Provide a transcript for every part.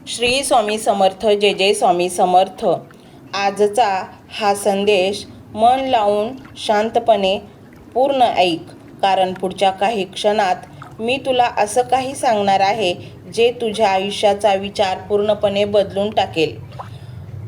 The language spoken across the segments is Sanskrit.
श्री स्वामी समर्थ. जय जय स्वामी समर्थ. आजचा हा संदेश मन लावून शांतपणे पूर्ण ऐक, कारण पुढच्या काही क्षणात मी तुला असं काही सांगणार आहे जे तुझ्या आयुष्याचा विचार पूर्णपणे बदलून टाकेल.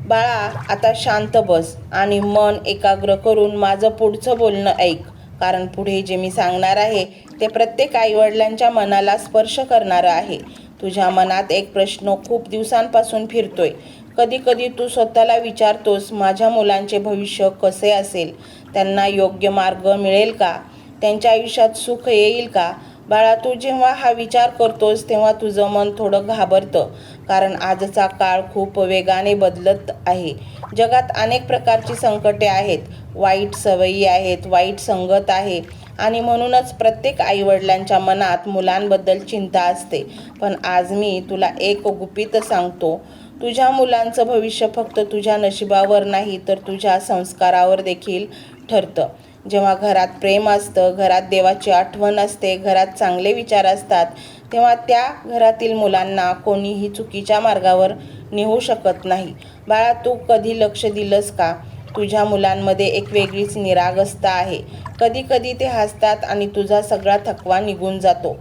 बाळा, आता शांत बस आणि मन एकाग्र करून माझं पुढचं बोलणं ऐक, कारण पुढे जे मी सांगणार आहे ते प्रत्येक आईवडिलांच्या मनाला स्पर्श करणारं आहे. तुझ्या मनात एक प्रश्न खूप दिवसांपासून फिरतोय. कधी कधी तू स्वतःला विचारतोस, माझ्या मुलांचे भविष्य कसे असेल? त्यांना योग्य मार्ग मिळेल का? त्यांच्या आयुष्यात सुख येईल का? बाळा, तू जेव्हा हा विचार करतोस तेव्हा तुझं मन थोडं घाबरतं, कारण आजचा काळ खूप वेगाने बदलत आहे. जगात अनेक प्रकारची संकटे आहेत, वाईट सवयी आहेत, वाईट संगत आहे आणि म्हणूनच प्रत्येक आईवडिलांच्या मनात मुलांबद्दल चिंता असते. पण आज मी तुला एक गुपित सांगतो, तुझ्या मुलांचं भविष्य फक्त तुझ्या नशिबावर नाही तर तुझ्या संस्कारावर देखील ठरतं. जेव्हा घरात प्रेम असतं, घरात देवाची आठवण असते, घरात चांगले विचार असतात, तेव्हा त्या घरातील मुलांना कोणीही चुकीच्या मार्गावर नेऊ शकत नाही. बाळा, तू कधी लक्ष दिलंस का? तुझ्या मुलांमध्ये एक वेगळीच निरागसता आहे. कधी कधी ते हसतात आणि तुझा सगळा थकवा निघून जातो.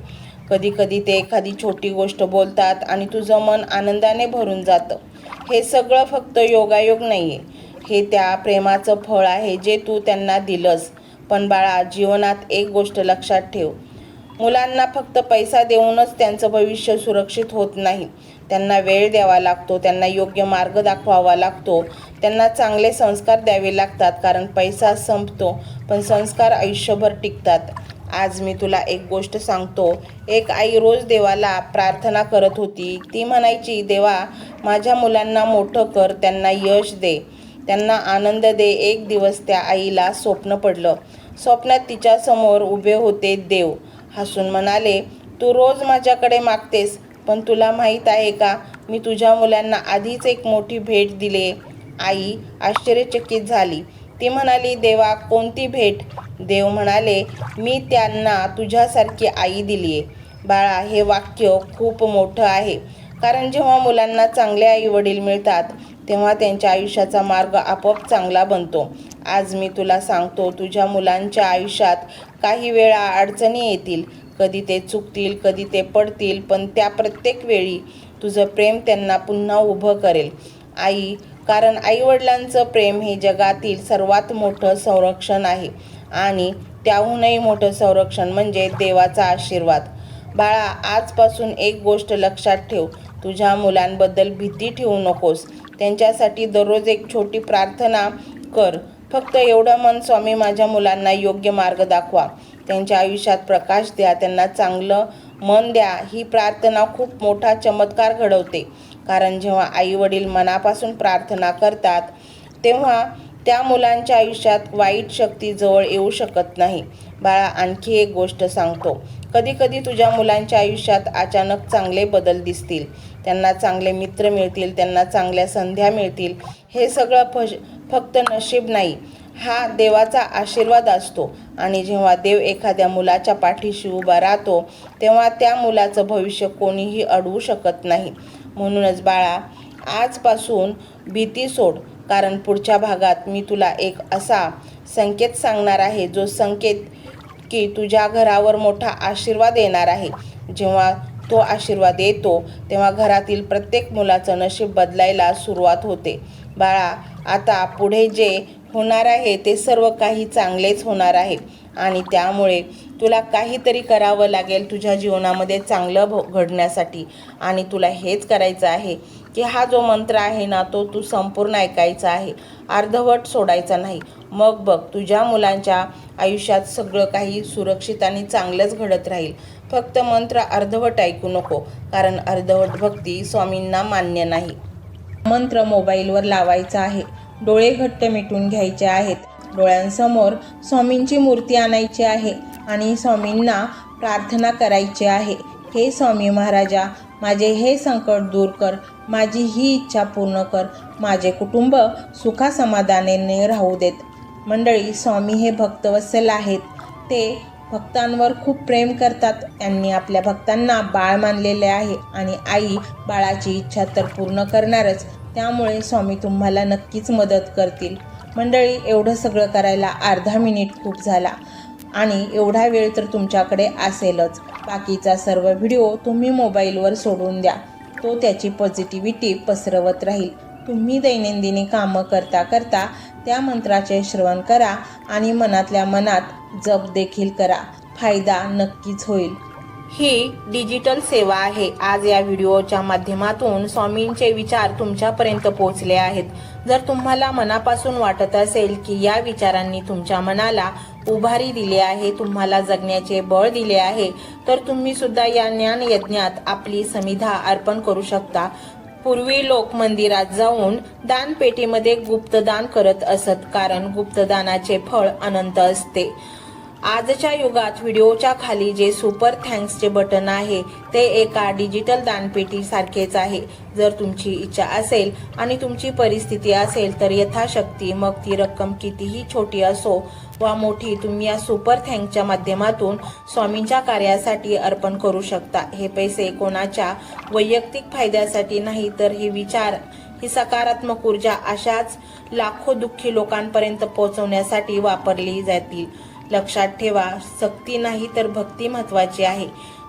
कधी कधी ते एखादी छोटी गोष्ट बोलतात आणि तुझं मन आनंदाने भरून जातं. हे सगळं फक्त योगायोग नाही आहे, हे त्या प्रेमाचं फळ आहे जे तू त्यांना दिलंस. पण बाळा, जीवनात एक गोष्ट लक्षात ठेव, मुलांना फक्त पैसा देऊनच त्यांचं भविष्य सुरक्षित होत नाही. त्यांना वेळ द्यावा लागतो, त्यांना योग्य मार्ग दाखवावा लागतो, त्यांना चांगले संस्कार द्यावे लागतात, कारण पैसा संपतो पण संस्कार आयुष्यभर टिकतात. आज मी तुला एक गोष्ट सांगतो. एक आई रोज देवाला प्रार्थना करत होती. ती म्हणायची, देवा, माझ्या मुलांना मोठं कर, त्यांना यश दे, त्यांना आनंद दे. एक दिवस त्या आईला स्वप्न पडलं. स्वप्नात तिच्यासमोर उभे होते देव. हसून म्हणाले, तू रोज माझ्याकडे मागतेस, पण तुला माहीत आहे का, मी तुझ्या मुलांना आधीच एक मोठी भेट दिली. आई आश्चर्यचकित झाली. ती म्हणाली, देवा, कोणती भेट? देव म्हणाले, मी त्यांना तुझ्यासारखी आई दिली आहे. बाळा, हे वाक्य खूप मोठं आहे, कारण जेव्हा मुलांना चांगले आई वडील मिळतात तेव्हा त्यांच्या आयुष्याचा मार्ग आपोआप चांगला बनतो. आज मी तुला सांगतो, तुझ्या मुलांच्या आयुष्यात काही वेळा अडचणी येतील, कधी ते चुकतील, कधी ते पडतील, पण त्या प्रत्येक वेळी तुझं प्रेम त्यांना पुन्हा उभं करेल. आई, कारण आईवडिलांचं प्रेम हे जगातील सर्वात मोठं संरक्षण आहे आणि त्याहूनही मोठं संरक्षण म्हणजे देवाचा आशीर्वाद. बाळा, आजपासून एक गोष्ट लक्षात ठेव, तुझ्या मुलांबद्दल भीती ठेवू नकोस. त्यांच्यासाठी दररोज एक छोटी प्रार्थना कर. फक्त एवढं म्हण, स्वामी, माझ्या मुलांना योग्य मार्ग दाखवा, त्यांच्या आयुष्यात प्रकाश द्या, त्यांना चांगलं मन द्या. ही प्रार्थना खूप मोठा चमत्कार घडवते, कारण जेव्हा आई वडील मनापासून प्रार्थना करतात तेव्हा त्या मुलांच्या आयुष्यात वाईट शक्ती जवळ येऊ शकत नाही. बाळा, आणखी एक गोष्ट सांगतो, कधी कधी तुझ्या मुलांच्या आयुष्यात अचानक चांगले बदल दिसतील, त्यांना चांगले मित्र मिळतील, त्यांना चांगल्या संध्या मिळतील. हे सगळं फक्त नशीब नाही, हा देवाचा आशीर्वाद असतो. आणि जेव्हा देव एखाद्या मुलाच्या पाठीशी उभा राहतो तेव्हा त्या मुलाचं भविष्य कोणीही अडवू शकत नाही. म्हणूनच बाळा, आजपासून भीती सोड, कारण पुढच्या भागात मी तुला एक असा संकेत सांगणार आहे, जो संकेत की तुझ्या घरावर मोठा आशीर्वाद येणार आहे. जेव्हा तो आशीर्वाद येतो तेव्हा घरातील प्रत्येक मुलाचं नशीब बदलायला सुरुवात होते. बाळा, आता पुढे जे होणार आहे ते सर्व काही चांगलेच होणार आहे आणि त्यामुळे तुला काहीतरी करावं लागेल तुझ्या जीवनामध्ये चांगलं घडण्यासाठी. आणि तुला हेच करायचं आहे की हा जो मंत्र आहे ना, तो तू संपूर्ण ऐकायचा आहे, अर्धवट सोडायचा नाही. मग बघ, तुझ्या मुलांच्या आयुष्यात सगळं काही सुरक्षित आणि चांगलंच घडत राहील. फक्त मंत्र अर्धवट ऐकू नको, कारण अर्धवट भक्ती स्वामींना मान्य नाही. मंत्र मोबाईलवर लावायचा आहे, डोळे घट्ट मिटून घ्यायचे आहेत, डोळ्यांसमोर स्वामींची मूर्ती आणायची आहे आणि स्वामींना प्रार्थना करायची आहे. हे स्वामी महाराजा, माझे हे संकट दूर कर, माझी ही इच्छा पूर्ण कर, माझे कुटुंब सुखासमाधानाने राहू देत. मंडळी, स्वामी हे भक्तवत्सल आहेत. ते भक्तांवर खूप प्रेम करतात. त्यांनी आपल्या भक्तांना बाळ मानलेले आहे आणि आई बाळाची इच्छा तर पूर्ण करणारच. त्यामुळे स्वामी तुम्हाला नक्कीच मदत करतील. मंडळी, एवढं सगळं करायला अर्धा मिनिट खूप झाला आणि एवढा वेळ तर तुमच्याकडे असेलच. बाकीचा सर्व व्हिडिओ तुम्ही मोबाईलवर सोडून द्या. तो त्याची पॉझिटिव्हिटी पसरवत राहील. तुम्ही दैनंदिनी कामं करता करता त्या मंत्राचे श्रवण करा आणि मनातल्या मनात जप देखील करा. फायदा नक्कीच होईल. ही डिजिटल सेवा आहे. आज या व्हिडिओच्या माध्यमातून स्वामींचे विचार तुमच्यापर्यंत पोहोचले आहेत. जर तुम्हाला मनापासून वाटत असेल की या विचारांनी तुमच्या मनाला उभारी दिली आहे, तुम्हाला जगण्याचे बळ दिले आहे, तर तुम्ही सुद्धा या ज्ञान यज्ञात आपली समिधा अर्पण करू शकता. पूर्वी लोक मंदिरात जाऊन दानपेटीमध्ये गुप्तदान करत असत, कारण गुप्तदानाचे फळ अनंत असते. आजच्या युगात व्हिडिओच्या खाली जे सुपर थँक्सचे बटन आहे ते एका डिजिटल दानपेटी सारखेच आहे. जर तुमची इच्छा असेल आणि तुमची परिस्थिती असेल तर यथाशक्ती, मग ती रक्कम कितीही छोटी असो वा मोठी, तुम्ही या सुपर थँक्सच्या माध्यमातून स्वामींच्या कार्यासाठी अर्पण करू शकता. हे पैसे कोणाच्या वैयक्तिक फायद्यासाठी नाही, तर हे विचार, ही सकारात्मक ऊर्जा अशाच लाखो दुःखी लोकांपर्यंत पोहोचवण्यासाठी वापरली जातील. लक्षात ठेवा, सक्ती नाही तर भक्ती महत्वाची आहे.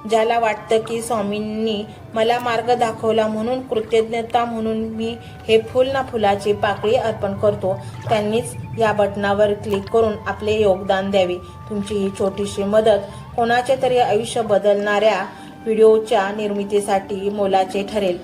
ज्याला वाटतं की स्वामींनी मला मार्ग दाखवला म्हणून कृतज्ञता म्हणून मी हे फुल ना फुलाची पाकळी अर्पण करतो, त्यांनीच या बटनावर क्लिक करून आपले योगदान द्यावे. तुमची ही छोटीशी मदत कोणाचे तरी आयुष्य बदलणाऱ्या व्हिडिओच्या निर्मितीसाठी मोलाचे ठरेल.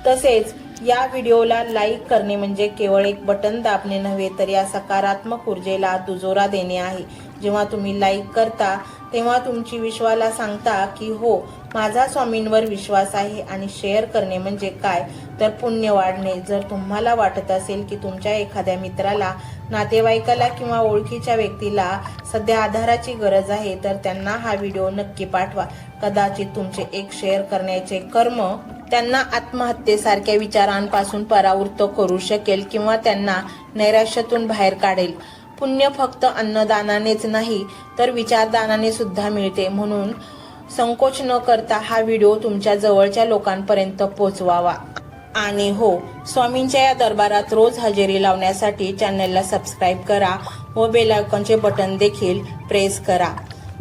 तसेच या व्हिडिओला लाईक करणे म्हणजे केवळ एक बटन दाबणे नव्हे, तर या सकारात्मक ऊर्जेला दुजोरा देणे आहे. जेव्हा तुम्ही लाईक करता तेव्हा तुमची विश्वाला सांगता की हो, माझा स्वामींवर विश्वास आहे. आणि शेअर करणे म्हणजे काय, तर पुण्य वाढणे. जर तुम्हाला वाटत असेल की तुमच्या एखाद्या मित्राला, नातेवाईकाला किंवा ओळखीच्या व्यक्तीला सध्या आधाराची गरज आहे, तर त्यांना हा व्हिडिओ नक्की पाठवा. कदाचित तुमचे एक शेअर करण्याचे कर्म त्यांना आत्महत्येसारख्या विचारांपासून परावृत्त करू शकेल किंवा त्यांना नैराश्यातून बाहेर काढेल. पुण्य फक्त अन्नदानानेच नाही तर विचारदानाने सुद्धा मिळते. म्हणून संकोच न करता हा व्हिडिओ तुमच्या जवळच्या लोकांपर्यंत पोहोचवावा. आणि हो, स्वामींच्या या दरबारात रोज हजेरी लावण्यासाठी चॅनलला सबस्क्राईब करा व बेल आयकॉनचे बटन देखील प्रेस करा.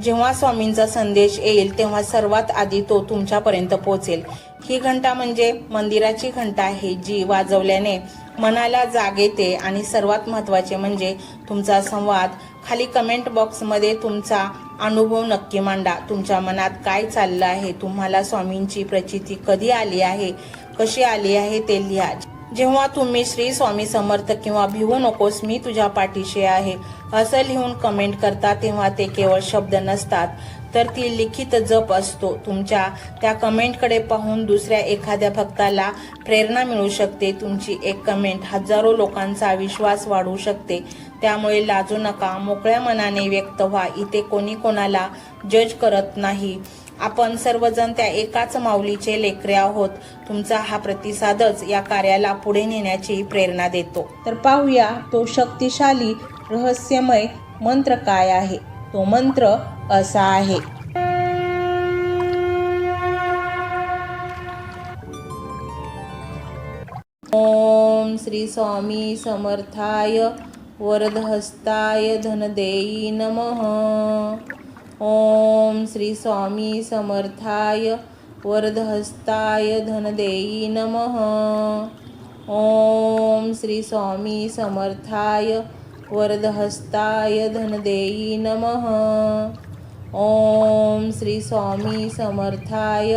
जेव्हा स्वामींचा संदेश येईल तेव्हा सर्वात आधी तो तुमच्यापर्यंत पोहोचेल. ही घंटा म्हणजे मंदिराची घंटा आहे, जी वाजवल्याने मनाला जाग येते. आणि सर्वात महत्त्वाचे म्हणजे तुमचा संवाद. खाली कमेंट बॉक्समध्ये तुमचा अनुभव नक्की मांडा. तुमच्या मनात काय चाललं आहे, तुम्हाला स्वामींची प्रचिती कधी आली आहे, कशी आली आहे ते लिहा. जेव्हा तुम्ही श्री स्वामी समर्थ किंवा भिवू नकोस मी तुझ्या पाठीशी आहे असं लिहून कमेंट करता, तेव्हा ते केवळ शब्द नसतात, तर ती लिखित जप असतो. तुमच्या त्या कमेंटकडे पाहून दुसऱ्या एखाद्या भक्ताला प्रेरणा मिळू शकते. तुमची एक कमेंट हजारो लोकांचा विश्वास वाढवू शकते. त्यामुळे लाजू नका, मोकळ्या मनाने व्यक्त व्हा. इथे कोणी कोणाला जज करत नाही. आपण सर्वजण त्या एकाच माऊलीचे लेकरे आहोत. तुमचा हा प्रतिसादच या कार्याला पुढे नेण्याची प्रेरणा देतो. तर पाहूया तो शक्तिशाली रहस्यमय मंत्र काय आहे. तो मंत्र असा आहे. ओम श्री स्वामी समर्थाय वरदहस्ताय धनदेयी नमः. ओम श्री स्वामी समर्थाय वरदहस्ताय धनदेयी नमः. ओम श्री स्वामी समर्थाय वरदहस्ताय धनदेयी नमः. ओम श्री स्वामी समर्थाय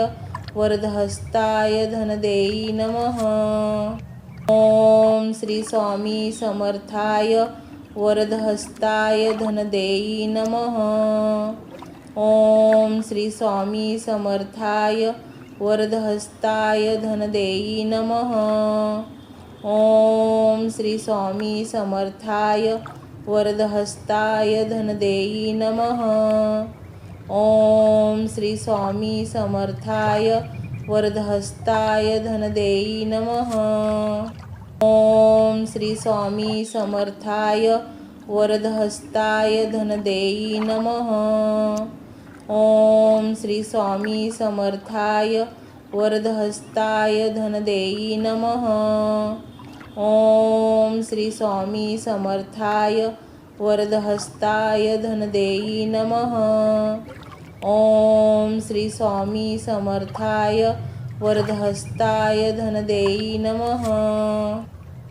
वरदहस्ताय धनदेयी नमः. ओम श्री स्वामी समर्थाय वरदहस्ताय धनदेयी नमः. ओम श्री स्वामी समर्थाय वरदहस्ताय धनदेयी नमः. ओम श्री स्वामी समर्थाय वरदहस्ताय धनदेयी नमः. ओम श्री स्वामी समर्थाय वरदहस्ताय धनदेयी नमः. ओम श्री स्वामी समर्थाय वरदहस्ताय धनदेई नमः। ओम श्री स्वामी समर्थाय वरदहस्ताय धनदेई नमः। ओम श्री स्वामी समर्थाय वरदहस्ताय धनदेई नमः। ओम श्री स्वामी समर्थाय वरदहस्ताय धनदेई नमः।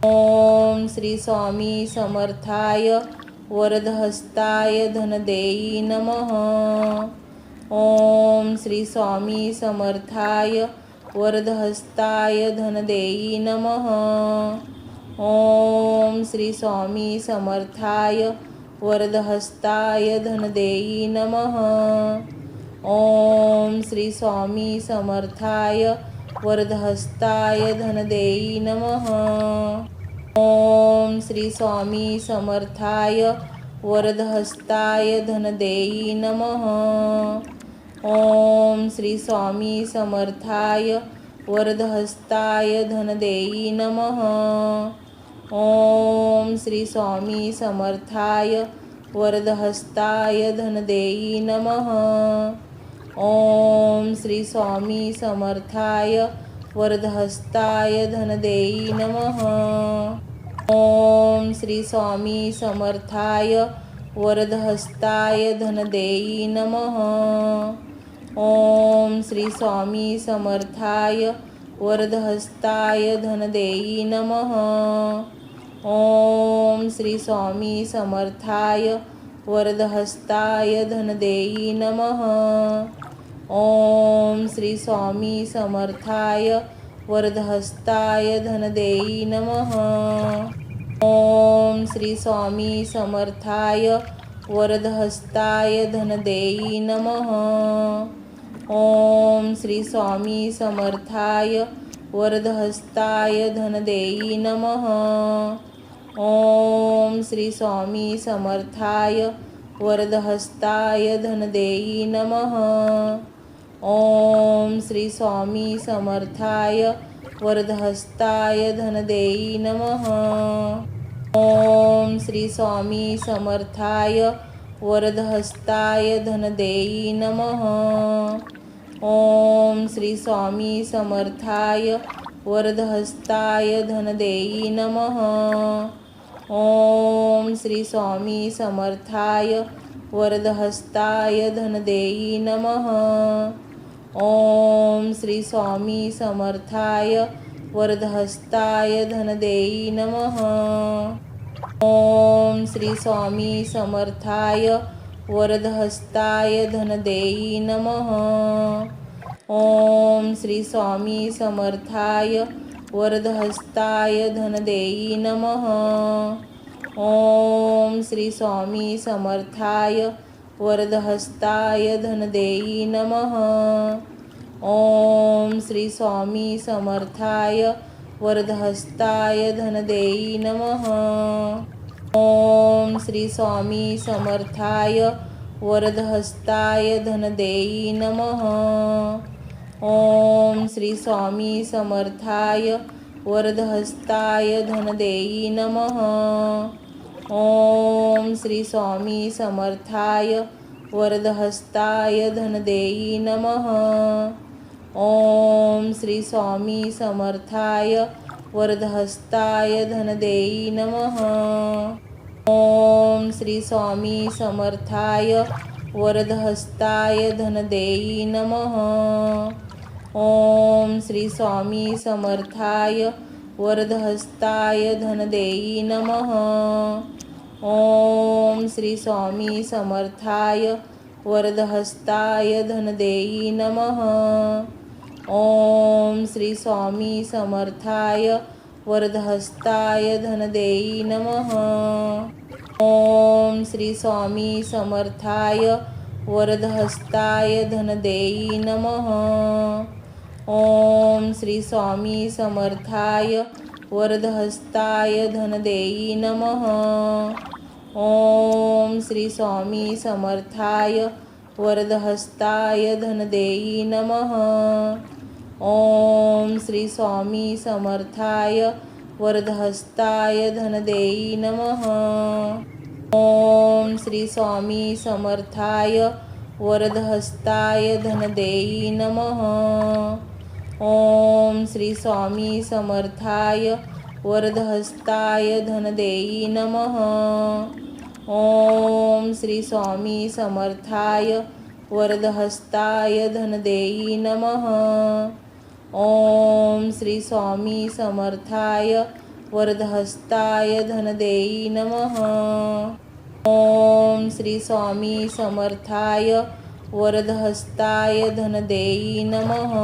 ओम श्री स्वामी समर्थाय वरदहस्ताय धनदेई नमः। ओम श्री स्वामी समर्थाय वरदहस्ताय धनदेई नमः। ओम श्री स्वामी समर्थाय वरदहस्ताय धनदेई नमः। ओम श्री स्वामी समर्थाय वरदहस्ताय धनदेई नमः। ओम श्री स्वामी समर्थाय वरदहस्ताय धनदेई नमः। ओम श्री स्वामी समर्थाय वरदहस्ताय धनदेई नमः। ओम श्री स्वामी समर्थाय वरदहस्ताय धनदेई नमः। ओम श्री स्वामी समर्थाय वरदहस्ताय धनदेई नमः। ओम श्री स्वामी समर्थाय वरदहस्ताय धनदेई नमः। ओम श्री स्वामी समर्थाय वरदहस्ताय धनदेई नमः। ओम श्री स्वामी समर्थाय वरदहस्ताय धनदेई नमः। ओम श्री स्वामी समर्थाय वरदहस्ताय धनदेई नमः। ओम श्री स्वामी समर्थाय वरदहस्ताय धनदेई नमः। ओम श्री स्वामी समर्थाय वरदहस्ताय धनदेई नमः। ओम श्री स्वामी समर्थाय वरदहस्ताय धनदेई नमः। ओम श्री स्वामी समर्थाय वरदहस्ताय धनदेई नमः। ओम श्री स्वामी समर्थाय वरदहस्ताय धनदेई नमः। ओम श्री स्वामी समर्थाय वरदहस्ताय धनदेई नमः। ओम श्री स्वामी समर्थाय वरदहस्ताय धनदेई नमः। ओम श्री स्वामी समर्थाय वरदहस्ताय धनदेई नमः। ओम श्री स्वामी समर्थाय वरदहस्ताय धनदेई नमः। ओम श्री स्वामी समर्थाय वरदहस्ताय धनदेई नमः। ओम श्री स्वामी समर्थाय वरदहस्ताय धनदेई नमः। ओम श्री स्वामी समर्थाय वरदहस्ताय धनदेई नमः। ओम श्री स्वामी समर्थाय वरदहस्ताय धनदेई नमः। ओम श्री स्वामी समर्थाय वरदहस्ताय धनदेई नमः। ओम श्री स्वामी समर्थाय वरदहस्ताय धनदेई नमः। ओम श्री स्वामी समर्थाय वरदहस्ताय धनदेई नमः। ओम श्री स्वामी समर्थाय वरदहस्ताय धनदेई नमः। ओम श्री स्वामी समर्थाय वरदहस्ताय धनदेई नमः। ओम श्री स्वामी समर्थाय वरदहस्ताय धनदेई नमः। ओम श्री स्वामी समर्थाय वरदहस्ताय धनदेई नमः। ओम श्री स्वामी समर्थाय वरदहस्ताय धनदेई नमः। ओम श्री स्वामी समर्थाय वरदहस्ताय धनदेई नमः। ओम श्री स्वामी समर्थाय वरदहस्ताय धनदेई नमः। ओम श्री स्वामी समर्थाय वरदहस्ताय धनदेई नमः। ओम श्री स्वामी समर्थाय वरदहस्ताय धनदेई नमः. ओम श्री स्वामी समर्थाय वरदहस्ताय धनदेई नमः. ओम श्री स्वामी समर्थाय वरदहस्ताय धनदेई नमः. ओम श्री स्वामी समर्थाय वरदहस्ताय धनदेई नमः. ओम श्री स्वामी समर्थाय वरदहस्ताय धनदेई नमः.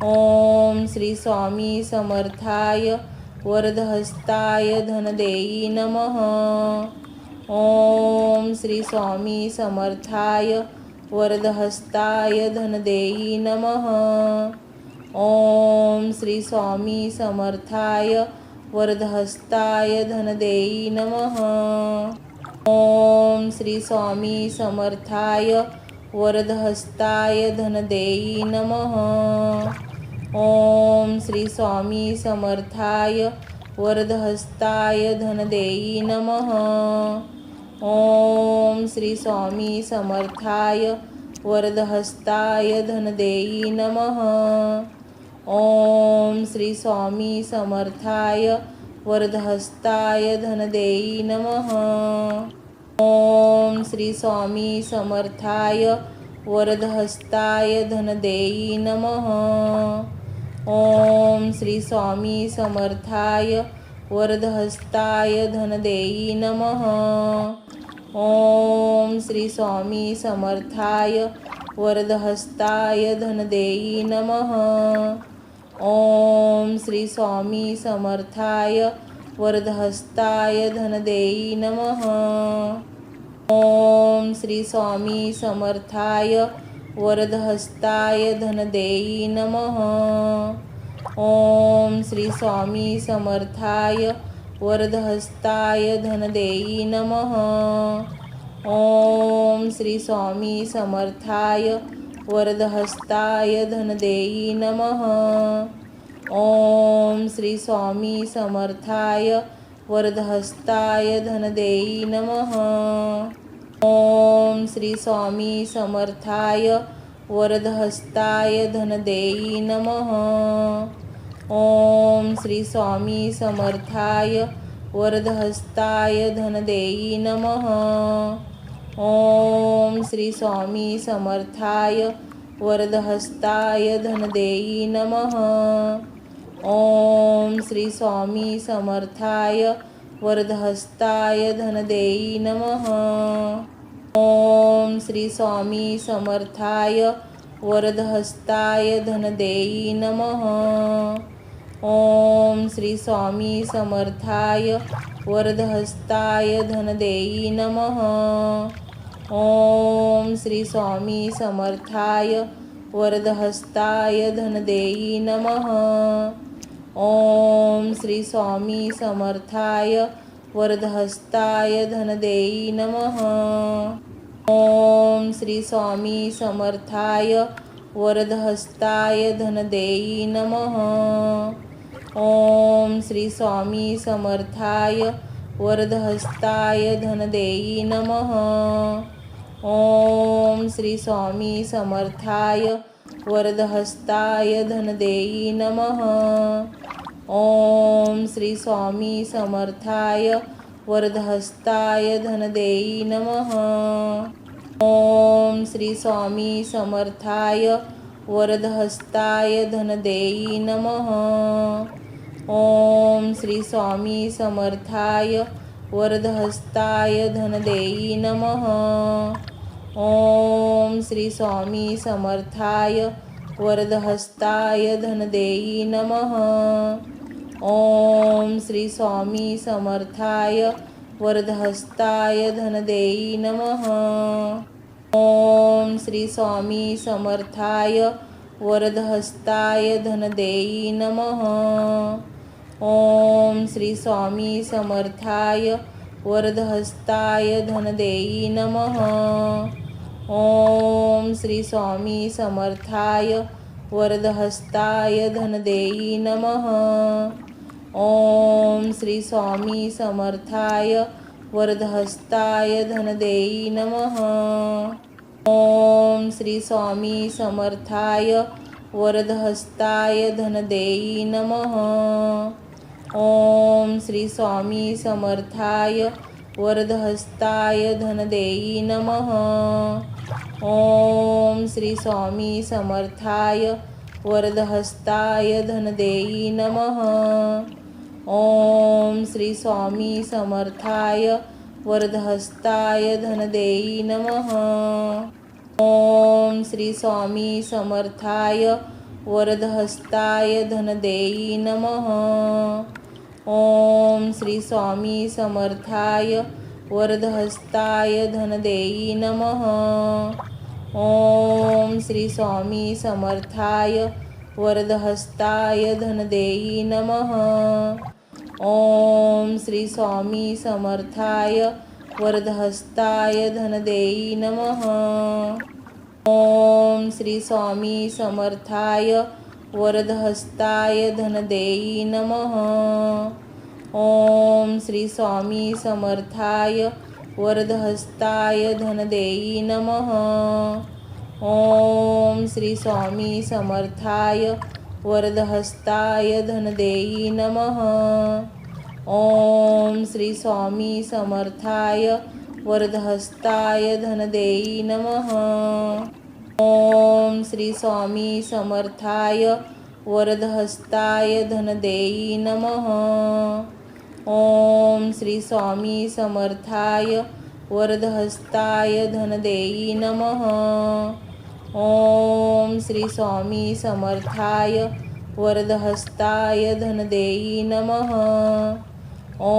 ओम श्री स्वामी समर्थाय वरदहस्ताय धनदेई नमः. ओम श्री स्वामी समर्थाय वरदहस्ताय धनदेई नमः. ओम श्री स्वामी समर्थाय वरदहस्ताय धनदेई नमः. ओम श्री स्वामी समर्थाय वरदहस्ताय धनदेई नमः. ओम श्री स्वामी समर्थाय वरदहस्ताय धनदेई नमः. ओम श्री स्वामी समर्थाय वरदहस्ताय धनदेई नमः. ओम श्री स्वामी समर्थाय वरदहस्ताय धनदेई नमः. ओम श्री स्वामी समर्थाय वरदहस्ताय धनदेई नमः. ओम श्री स्वामी समर्थाय वरदहस्ताय धनदेई नमः. ओम श्री स्वामी समर्थाय वरदहस्ताय धनदेई नमः. ओम श्री स्वामी समर्थाय वरदहस्ताय धनदेई नमः. ओम श्री स्वामी समर्थाय वरदहस्ताय धनदेई नमः. ओम श्री स्वामी समर्थाय वरदहस्ताय धनदेई नमः. ओम श्री स्वामी समर्थाय वरदहस्ताय धनदेई नमः. ओम श्री स्वामी समर्थाय वरदहस्ताय धनदेई नमः. ओम श्री स्वामी समर्थाय वरदहस्ताय धनदेई नमः. ओम श्री स्वामी समर्थाय वरदहस्ताय धनदेई नमः. ओम श्री स्वामी समर्थाय वरदहस्ताय धनदेई नमः. ओम श्री स्वामी समर्थाय वरदहस्ताय धनदेई नमः. ओम श्री स्वामी समर्थाय वरदहस्ताय धनदेई नमः. ओम श्री स्वामी समर्थाय वरदहस्ताय धनदेई नमः. ओम श्री स्वामी समर्थाय वरदहस्ताय धनदेई नमः. ओम श्री स्वामी समर्थाय वरदहस्ताय धनदेई नमः. ओम श्री स्वामी समर्थाय वरदहस्ताय धनदेई नमः. ओम श्री स्वामी समर्थाय वरदहस्ताय धनदेई नमः. ओम श्री स्वामी समर्थाय वरदहस्ताय धनदेई नमः. ओम श्री स्वामी समर्थाय वरदहस्ताय धनदेई नमः. ओम श्री स्वामी समर्थाय वरदहस्ताय धनदेई नमः. ओम श्री स्वामी समर्थाय वरदहस्ताय धनदेई नमः. ओम श्री स्वामी समर्थाय वरदहस्ताय धनदेई नमः. ओम श्री स्वामी समर्थाय वरदहस्ताय धनदेई नमः. ओम श्री स्वामी समर्थाय वरदहस्ताय धनदेई नमः. ओम श्री स्वामी समर्थाय वरदहस्ताय धनदेई नमः. ओम श्री स्वामी समर्थाय वरदहस्ताय धनदेई नमः. ओम श्री स्वामी समर्थाय वरदहस्ताय धनदेई नमः। ओम श्री स्वामी समर्थाय वरदहस्ताय धनदेई नमः। ओम श्री स्वामी समर्थाय वरदहस्ताय धनदेई नमः। ओम श्री स्वामी समर्थाय वरदहस्ताय धनदेई नमः। ओम श्री स्वामी समर्थाय वरदहस्ताय धनदेई नमः। ओम श्री स्वामी समर्थाय वरदहस्ताय धनदेई नमः। ओम श्री स्वामी समर्थाय वरदहस्ताय धनदेई नमः। ओम श्री स्वामी समर्थाय वरदहस्ताय धनदेई नमः। ओम श्री स्वामी समर्थाय वरदहस्ताय धनदेई नमः। ओम श्री स्वामी समर्थाय वरदहस्ताय धनदेई नमः। ओम श्री स्वामी समर्थाय वरदहस्ताय धनदेई नमः। ओम श्री स्वामी समर्थाय वरदहस्ताय धनदेई नमः। ओम श्री स्वामी समर्थाय वरदहस्ताय धनदेई नमः। ओम श्री स्वामी समर्थाय वरदहस्ताय धनदेई नमः। ओम श्री स्वामी समर्थाय वरदहस्ताय धनदेई नमः। ओम श्री स्वामी समर्थाय वरदहस्ताय धनदेई नमः।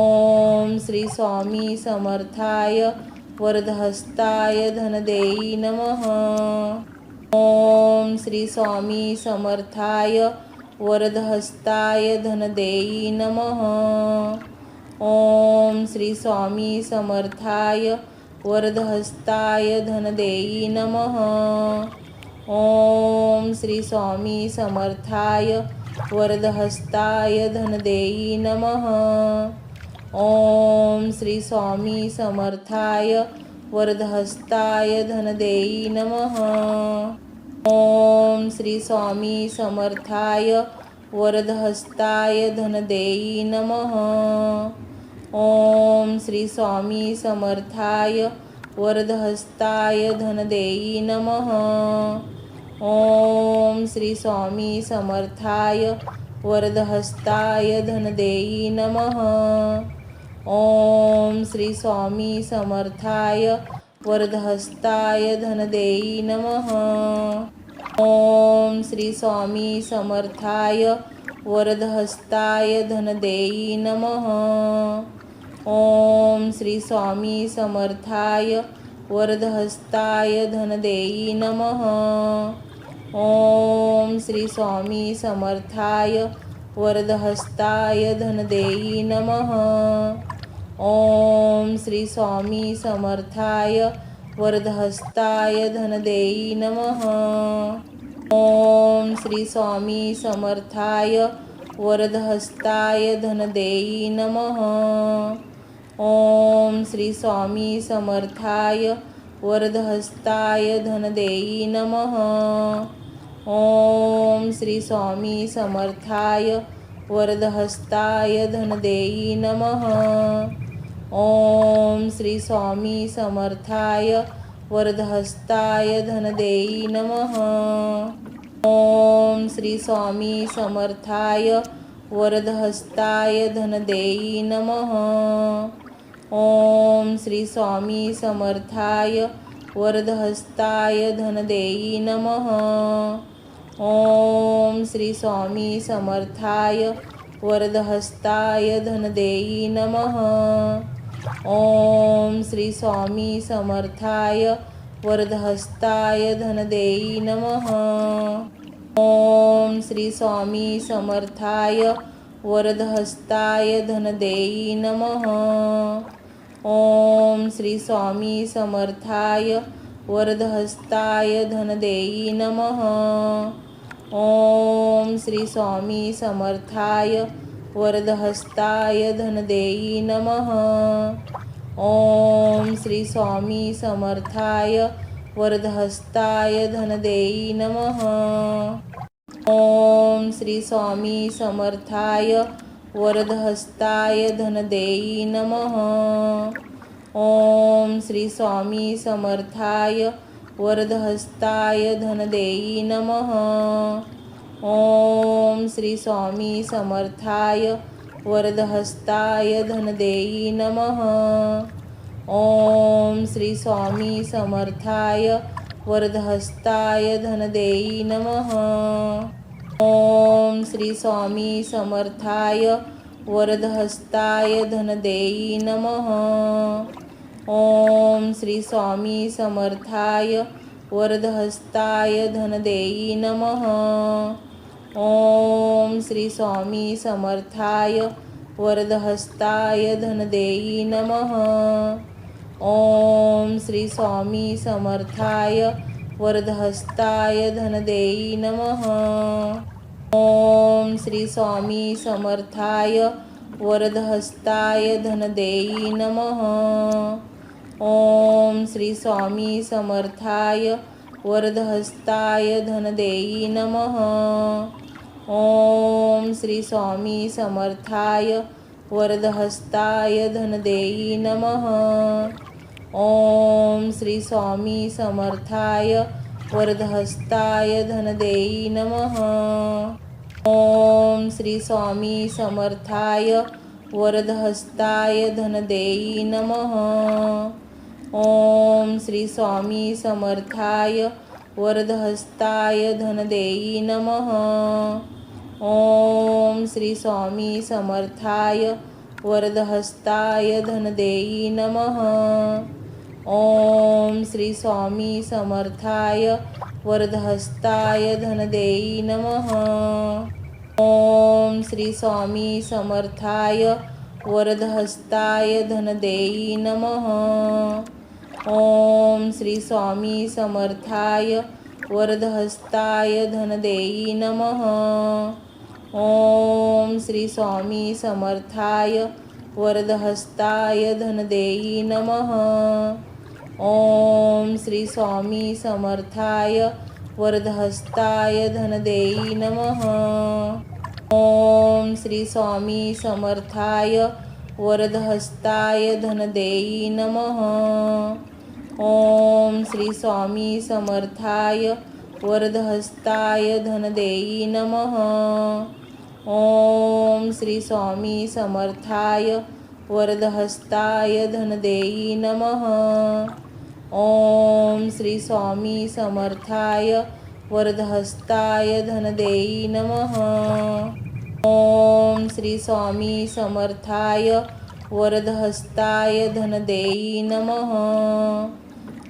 ओम श्री स्वामी समर्थाय वरदहस्ताय धनदेई नमः। ओम श्री स्वामी समर्थाय वरदहस्ताय धनदेई नमः। ओम श्री स्वामी समर्थाय वरदहस्ताय धनदेई नमः। ओम श्री स्वामी समर्थाय वरदहस्ताय धनदेई नमः। ओम श्री स्वामी समर्थाय वरदहस्ताय धनदेई नमः। ओम श्री स्वामी समर्थाय वरदहस्ताय धनदेई नमः। ओम श्री स्वामी समर्थाय वरदहस्ताय धनदेई नमः। ओम श्री स्वामी समर्थाय वरदहस्ताय धनदेई नमः। ओम श्री स्वामी समर्थाय वरदहस्ताय धनदेई नमः। ओम श्री स्वामी समर्थाय वरदहस्ताय धनदेई नमः। ओम श्री स्वामी समर्थाय वरदहस्ताय धनदेई नमः। ओम श्री स्वामी समर्थाय वरदहस्ताय धनदेई नमः। ओम श्री स्वामी समर्थाय वरदहस्ताय धनदेई नमः। ओम श्री स्वामी समर्थाय वरदहस्ताय धनदेई नमः। ओम श्री स्वामी समर्थाय वरदहस्ताय धनदेई नमः। ओम श्री स्वामी समर्थाय वरदहस्ताय धनदेई नमः। ओम श्री स्वामी समर्थाय वरदहस्ताय धनदेई नमः। ओम श्री स्वामी समर्थाय वरदहस्ताय धनदेई नमः। ओम श्री स्वामी समर्थाय वरदहस्ताय धनदेई नमः। ओम श्री स्वामी समर्थाय वरदहस्ताय धनदेई नमः। ओम श्री स्वामी समर्थाय वरदहस्ताय धनदेई नमः। ओम श्री स्वामी समर्थाय वरदहस्ताय धनदेई नमः। ओम श्री स्वामी समर्थाय वरदहस्ताय धनदेई नमः। ओम श्री स्वामी समर्थाय वरदहस्ताय धनदेई नमः। ओम श्री स्वामी समर्थाय वरदहस्ताय धनदेई नमः। ओम श्री स्वामी समर्थाय वरदहस्ताय धनदेई नमः। ओम श्री स्वामी समर्थाय वरदहस्ताय धनदेई नमः। ओम श्री स्वामी समर्थाय वरदहस्ताय धनदेई नमः। ओम श्री स्वामी समर्थाय वरदहस्ताय धनदेई नमः। ओम श्री स्वामी समर्थाय वरदहस्ताय धनदेई नमः। ओम श्री स्वामी समर्थाय वरदहस्ताय धनदेई नमः। ओम श्री स्वामी समर्थाय वरदहस्ताय धनदेई नमः। ओम श्री स्वामी समर्थाय वरदहस्ताय धनदेई नमः। ओम श्री स्वामी समर्थाय वरदहस्ताय धनदेई नमः। ओम श्री स्वामी समर्थाय वरदहस्ताय धनदेई नमः। ओम श्री स्वामी समर्थाय वरदहस्ताय धनदेई नमः। ओम श्री स्वामी समर्थाय वरदहस्ताय धनदेई नमः। ओम श्री स्वामी समर्थाय वरदहस्ताय धनदेई नमः। ओम श्री स्वामी समर्थाय वरदहस्ताय धनदेई नमः। ओम श्री स्वामी समर्थाय वरदहस्ताय धनदेई नमः। ओम श्री स्वामी समर्थाय वरदहस्ताय धनदेई नमः। ओम श्री स्वामी समर्थाय वरदहस्ताय धनदेई नमः। ओम श्री स्वामी समर्थाय वरदहस्ताय धनदेई नमः। ओम श्री स्वामी समर्थाय वरदहस्ताय धनदेई नमः। ओम श्री स्वामी समर्थाय वरदहस्ताय धनदेई नमः। ओम श्री स्वामी समर्थाय वरदहस्ताय धनदेई नमः। ओम श्री स्वामी समर्थाय वरदहस्ताय धनदेई नमः। ओम श्री स्वामी समर्थाय वरदहस्ताय धनदेई नमः। ओम श्री स्वामी समर्थाय वरदहस्ताय धनदेई नमः। ओम श्री स्वामी समर्थाय वरदहस्ताय धनदेई नमः।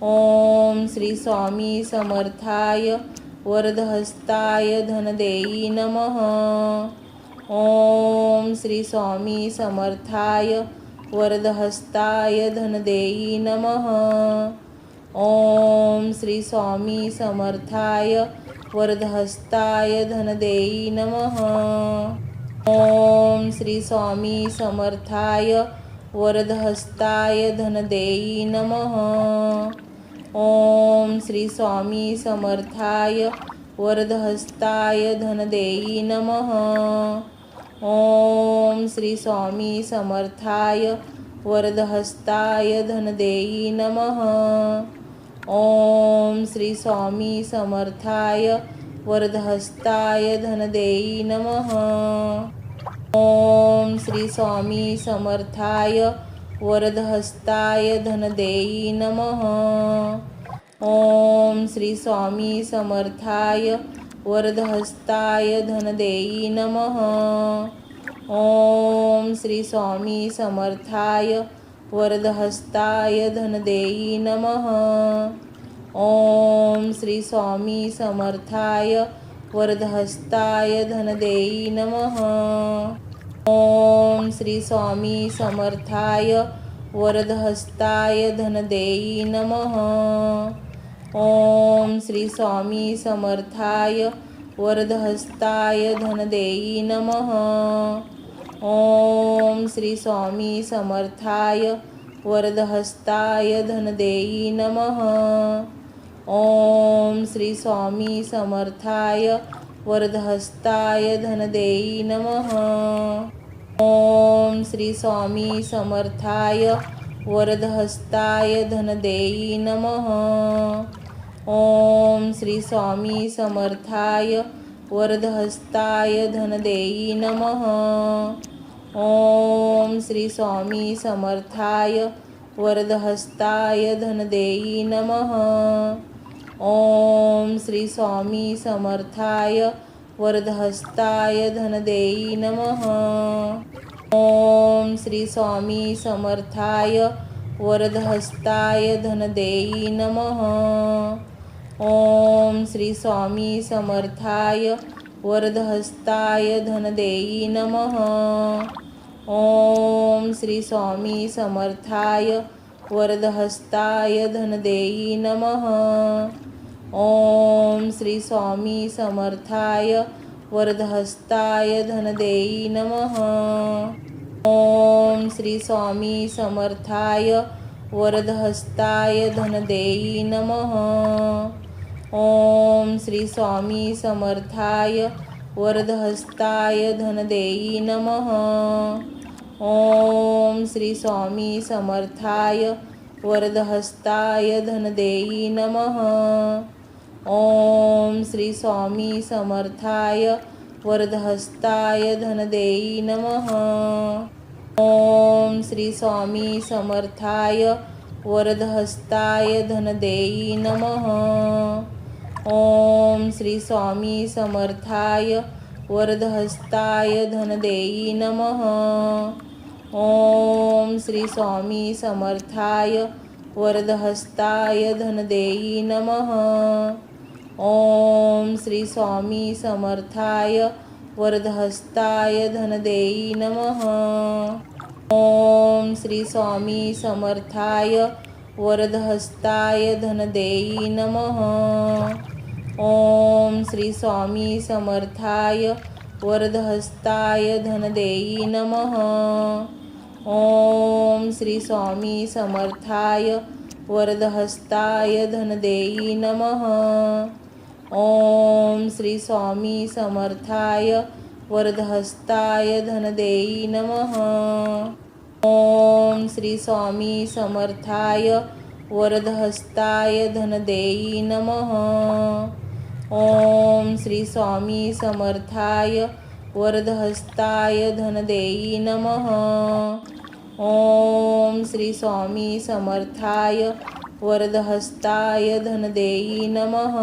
ओम श्री स्वामी समर्थाय वरदहस्ताय धनदेई नमः। ओम श्री स्वामी समर्थाय वरदहस्ताय धनदेई नमः। ओम श्री स्वामी समर्थाय वरदहस्ताय धनदेई नमः। ओम श्री स्वामी समर्थाय वरदहस्ताय धनदेई नमः। ओम श्री स्वामी समर्थाय वरदहस्ताय धनदेई नमः। ओम श्री स्वामी समर्थाय वरदहस्ताय धनदेई नमः। ओम श्री स्वामी समर्थाय वरदहस्ताय धनदेई नमः। ओम श्री स्वामी समर्थाय वरदहस्ताय धनदेई नमः। ओम श्री स्वामी समर्थाय वरदहस्ताय धनदेई नमः। ओम श्री स्वामी समर्थाय वरदहस्ताय धनदेई नमः। ओम श्री स्वामी समर्थाय वरदहस्ताय धनदेई नमः। ओम श्री स्वामी समर्थाय वरदहस्ताय धनदेई नमः। ओम श्री स्वामी समर्थाय वरदहस्ताय धनदेई नमः। ओम श्री स्वामी समर्थाय वरदहस्ताय धनदेई नमः. ओम श्री स्वामी समर्थाय वरदहस्ताय धनदेई नमः. ओम श्री स्वामी समर्थाय वरदहस्ताय धनदेई नमः. ओम श्री स्वामी समर्थाय वरदहस्ताय धनदेई नमः. ओम श्री स्वामी समर्थाय वरदहस्ताय धनदेई नमः. ओम श्री स्वामी समर्थाय वरदहस्ताय धनदेई नमः. ओम श्री स्वामी समर्थाय वरदहस्ताय धनदेई नमः. ओम श्री स्वामी समर्थाय वरदहस्ताय धनदेई नमः. ओम श्री स्वामी समर्थाय वरदहस्ताय धनदेई नमः. ओम श्री स्वामी समर्थाय वरदहस्ताय धनदेई नमः. ओम श्री स्वामी समर्थाय वरदहस्ताय धनदेई नमः. ओम श्री स्वामी समर्थाय वरदहस्ताय धनदेई नमः. ओम श्री स्वामी समर्थाय वरदहस्ताय धनदेई नमः. ओम श्री स्वामी समर्थाय वरदहस्ताय धनदेई नमः. ओम श्री स्वामी समर्थाय वरदहस्ताय धनदेई नमः. ओम श्री स्वामी समर्थाय वरदहस्ताय धनदेई नमः. ओम श्री स्वामी समर्थाय वरदहस्ताय धनदेई नमः. ओम श्री स्वामी समर्थाय वरदहस्ताय धनदेई नमः. ओम श्री स्वामी समर्थाय वरदहस्ताय धनदेई नमः. ओम श्री स्वामी समर्थाय वरदहस्ताय धनदेई नमः. ओम श्री स्वामी समर्थाय वरदहस्ताय धनदेई नमः. ओम श्री स्वामी समर्थाय वरदहस्ताय धनदेई नमः. ओम श्री स्वामी समर्थाय वरदहस्ताय धनदेई नमः. ओम श्री स्वामी समर्थाय वरदहस्ताय धनदेई नमः. ओम श्री स्वामी समर्थाय वरदहस्ताय धनदेई नमः.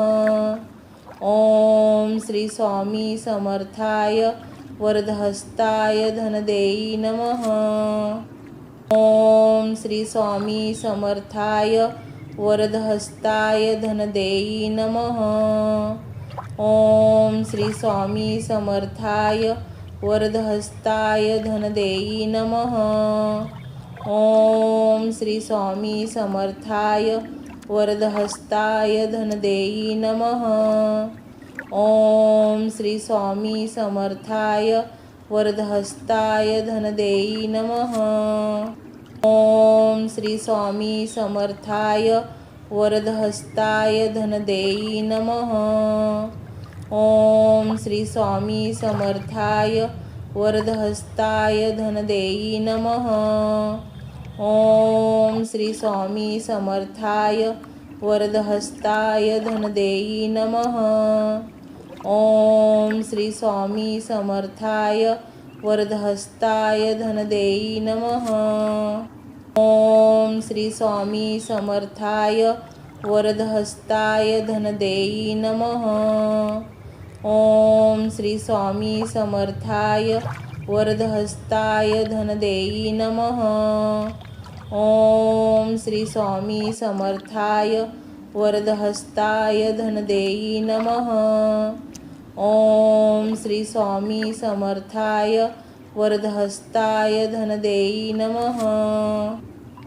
ओम श्री स्वामी समर्थाय वरदहस्ताय धनदेई नमः. ओम श्री स्वामी समर्थाय वरदहस्ताय धनदेई नमः. ओम श्री स्वामी समर्थाय वरदहस्ताय धनदेई नमः. ओम श्री स्वामी समर्थाय वरदहस्ताय धनदेई नमः. ओम श्री स्वामी समर्थाय वरदहस्ताय धनदेई नमः. ओम श्री स्वामी समर्थाय वरदहस्ताय धनदेई नमः. ओम श्री स्वामी समर्थाय वरदहस्ताय धनदेई नमः. ओम श्री स्वामी समर्थाय वरदहस्ताय धनदेई नमः. ओम श्री स्वामी समर्थाय वरदहस्ताय धनदेई नमः. ओम श्री स्वामी समर्थाय वरदहस्ताय धनदेई नमः. ओम श्री स्वामी समर्थाय वरदहस्ताय धनदेई नमः. ओम श्री स्वामी समर्थाय वरदहस्ताय धनदेई नमः. ओम श्री स्वामी समर्थाय वरदहस्ताय धनदेई नमः.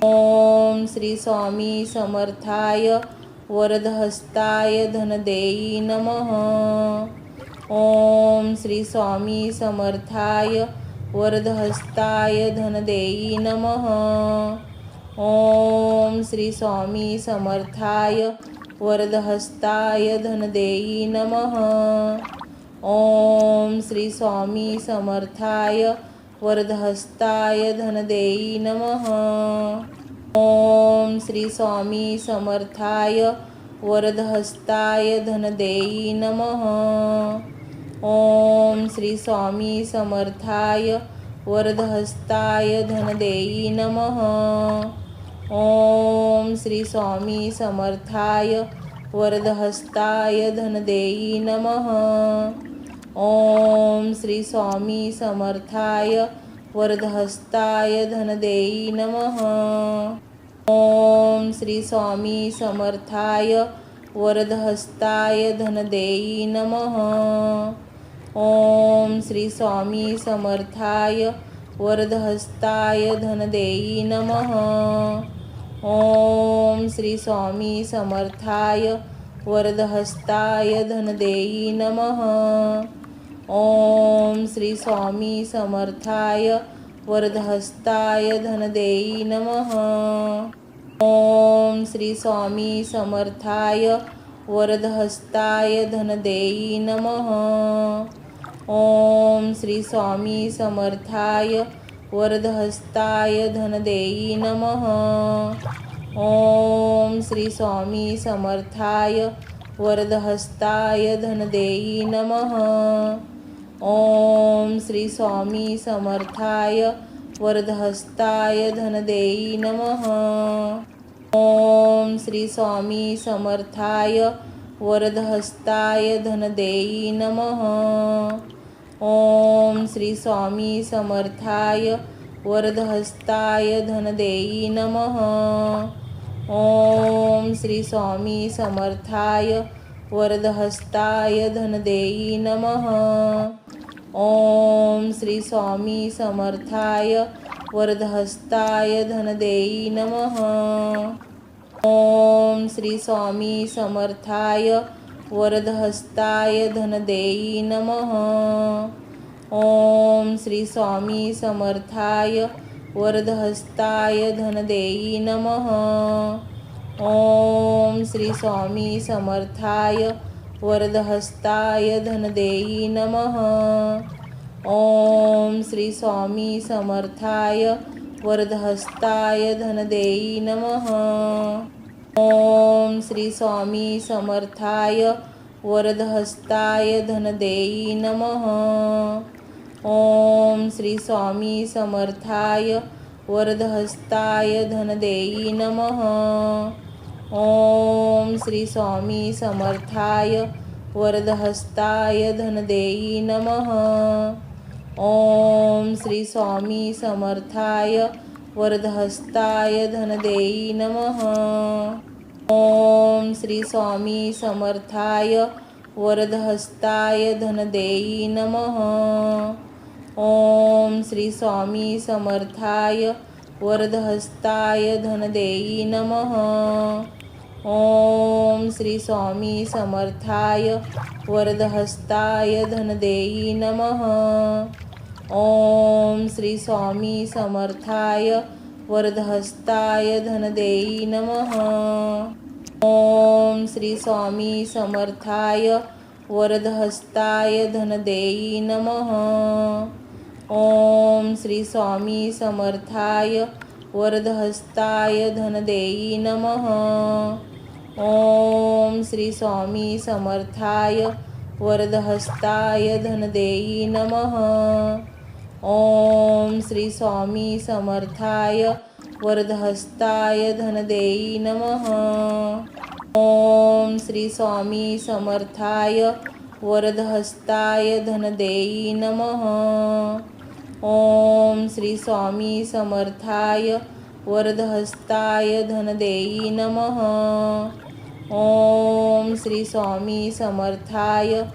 ओम श्री स्वामी समर्थाय वरदहस्ताय धनदेई नमः. ओम श्री स्वामी समर्थाय वरदहस्ताय धनदेई नमः. ओम श्री स्वामी समर्थाय वरदहस्ताय धनदेही नमः. ओम श्री स्वामी समर्थाय वरदहस्ताय धनदेही नमः. ओम श्री स्वामी समर्थाय वरदहस्ताय धनदेही नमः. ओम श्री स्वामी समर्थाय वरदहस्ताय धनदेही नमः. ओम श्री स्वामी समर्थाय वरदहस्ताय धनदेही नमः. ओम श्री स्वामी समर्थाय वरदहस्ताय धनदेही नमः. ओम श्री स्वामी समर्थाय वरदहस्ताय धनदेही नमः. ओम श्री स्वामी समर्थाय वरदहस्ताय धनदेही नमः. ओम श्री स्वामी समर्थाय वरदहस्ताय धनदेही नमः. ओम श्री स्वामी समर्थाय वरदहस्ताय धनदेही नमः. ओम श्री स्वामी समर्थाय वरदहस्ताय धनदेही नमः. ओम श्री स्वामी समर्थाय वरदहस्ताय धनदेही नमः. ओम श्री स्वामी समर्थाय वरदहस्ताय धनदेही नमः. ओम श्री स्वामी समर्थाय वरदहस्ताय धनदेही नमः. ओम श्री स्वामी समर्थाय वरदहस्ताय धनदेही नमः. ओम श्री स्वामी समर्थाय वरदहस्ताय धनदेही नमः. ओम श्री स्वामी समर्थाय वरदहस्ताय धनदेही नमः. ओम श्री स्वामी समर्थाय वरदहस्ताय धनदेही नमः. ओम श्री स्वामी समर्थाय वरदहस्ताय धनदेही नमः. ओम श्री स्वामी समर्थाय वरदहस्ताय धनदेही नमः. ओम श्री स्वामी समर्थाय वरदहस्ताय धनदेही नमः. ओम श्री स्वामी समर्थाय वरदहस्ताय धनदेही नमः. ओम श्री स्वामी समर्थाय वरदहस्ताय धनदेही नमः. ओम श्री स्वामी समर्थाय वरदहस्ताय धनदेही नमः. ओम श्री स्वामी समर्थाय वरदहस्ताय धनदेही नमः. ओम श्री स्वामी समर्थाय वरदहस्ताय धनदेही नमः. ओम श्री स्वामी समर्थाय वरदहस्ताय धनदेही नमः. ओम श्री स्वामी समर्थाय वरदहस्ताय धनदेही नमः. ओम श्री स्वामी समर्थाय वरदहस्ताय धनदेही नमः. ओम श्री स्वामी समर्थाय वरदहस्ताय धनदेही नमः. ओम श्री स्वामी समर्थाय वरदहस्ताय धनदेही नमः. ओम श्री स्वामी समर्थाय वरदहस्ताय धनदेही नमः. ओम श्री स्वामी समर्थाय वरदहस्ताय धनदेही नमः. ओम श्री स्वामी समर्थाय वरदहस्ताय धनदेही नमः. ओम श्री स्वामी समर्थाय वरदहस्ताय धनदेही नमः. ओम श्री स्वामी समर्थाय वरदहस्ताय धनदेही नमः. ओम श्री स्वामी समर्थाय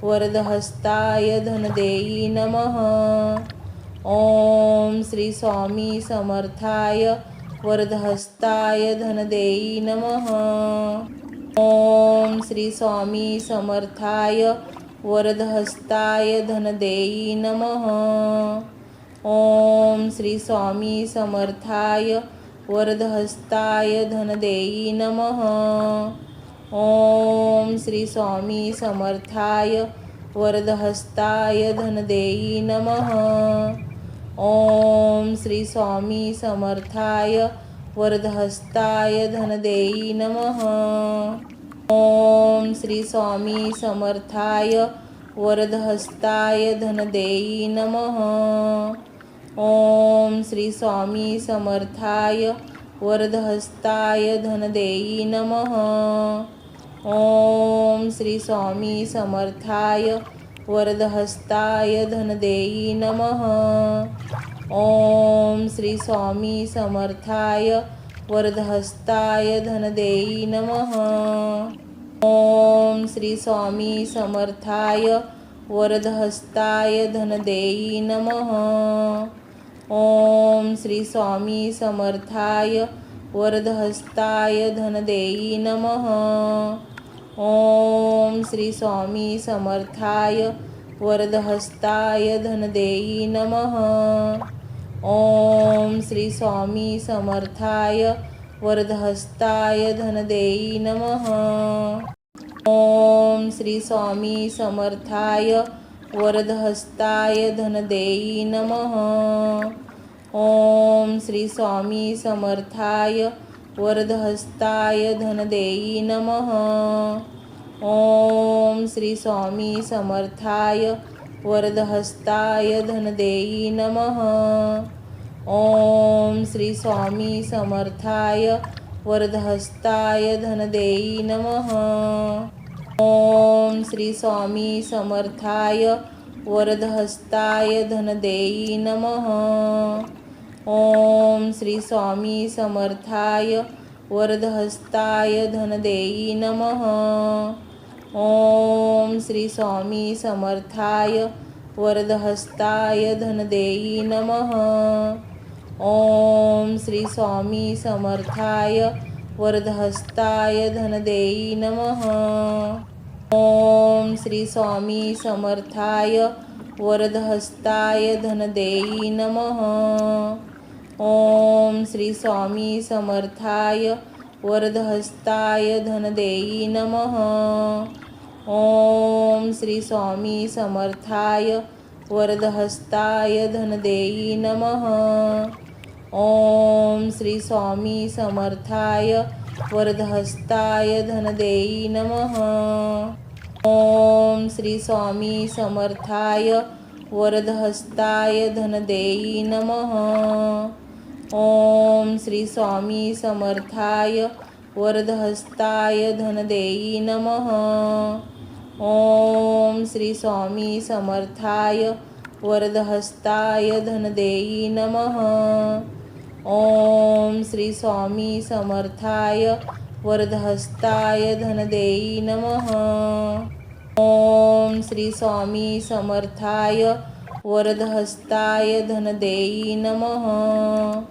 वरदहस्ताय धनदेही नमः. ओम श्री स्वामी समर्थाय वरदहस्ताय धनदेही नमः. ओम श्री स्वामी समर्थाय वरदहस्ताय धनदेही नमः. ओम श्री स्वामी समर्थाय वरदहस्ताय धनदेई नमः। ओम श्री स्वामी समर्थाय वरदहस्ताय धनदेई नमः। ओम श्री स्वामी समर्थाय वरदहस्ताय धनदेई नमः। ओम श्री स्वामी समर्थाय वरदहस्ताय धनदेई नमः। ओम श्री स्वामी समर्थाय वरदहस्ताय धनदेई नमः। ओम श्री स्वामी समर्थाय वरदहस्ताय धनदेई नमः। ओम श्री स्वामी समर्थाय वरदहस्ताय धनदेई नमः। ओम श्री स्वामी समर्थाय वरदहस्ताय धनदेई नमः। ओम श्री स्वामी समर्थाय वरदहस्ताय धनदेई नमः। ओम श्री स्वामी समर्थाय वरदहस्ताय धनदेई नमः। ओम श्री स्वामी समर्थाय वरदहस्ताय धनदेई नमः। ओम श्री स्वामी समर्थाय वरदहस्ताय धनदेई नमः। ओम श्री स्वामी समर्थाय वरदहस्ताय धनदेई नमः। ओम श्री स्वामी समर्थाय वरदहस्ताय धनदेई नमः। ओम श्री स्वामी समर्थाय वरदहस्ताय धनदेई नमः। ओम श्री स्वामी समर्थाय वरदहस्ताय धनदेई नमः। ओम श्री स्वामी समर्थाय वरदहस्ताय धनदेई नमः। ओम श्री स्वामी समर्थाय वरदहस्ताय धनदेई नमः। ओम श्री स्वामी समर्थाय वरदहस्ताय धनदेई नमः। ओम श्री स्वामी समर्थाय वरदहस्ताय धनदेई नमः। ओम श्री स्वामी समर्थाय वरदहस्ताय धनदेई नमः। ओम श्री स्वामी समर्थाय वरदहस्ताय धनदेई नमः। ओम श्री स्वामी समर्थाय वरदहस्ताय धनदेई नमः। ओम श्री स्वामी समर्थाय वरदहस्ताय धनदेई नमः। ओम श्री स्वामी समर्थाय वरदहस्ताय धनदेई नमः। ओम श्री स्वामी समर्थाय वरदहस्ताय धनदेई नमः। ओम श्री स्वामी समर्थाय वरदहस्ताय धनदेई नमः। ओम श्री स्वामी समर्थाय वरदहस्ताय धनदेई नमः।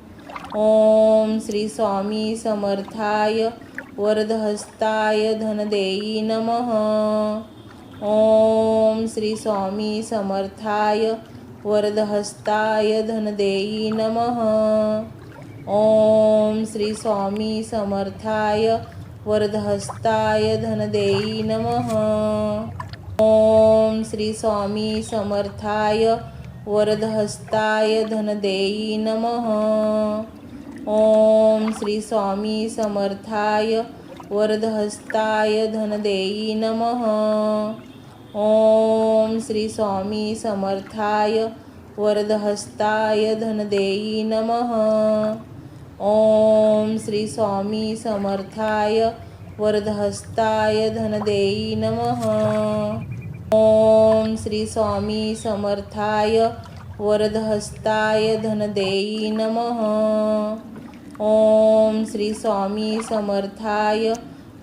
ओम श्री स्वामी समर्थाय वरदहस्ताय धनदेई नमः। ओम श्री स्वामी समर्थाय वरदहस्ताय धनदेई नमः। ओम श्री स्वामी समर्थाय वरदहस्ताय धनदेई नमः। ओम श्री स्वामी समर्थाय वरदहस्ताय धनदेई नमः। ओम श्री स्वामी समर्थाय वरदहस्ताय धनदेई नमः। ओम श्री स्वामी समर्थाय वरदहस्ताय धनदेई नमः। ओम श्री स्वामी समर्थाय वरदहस्ताय धनदेई नमः। ओम श्री स्वामी समर्थाय वरदहस्ताय धनदेई नमः। ओम श्री स्वामी समर्थाय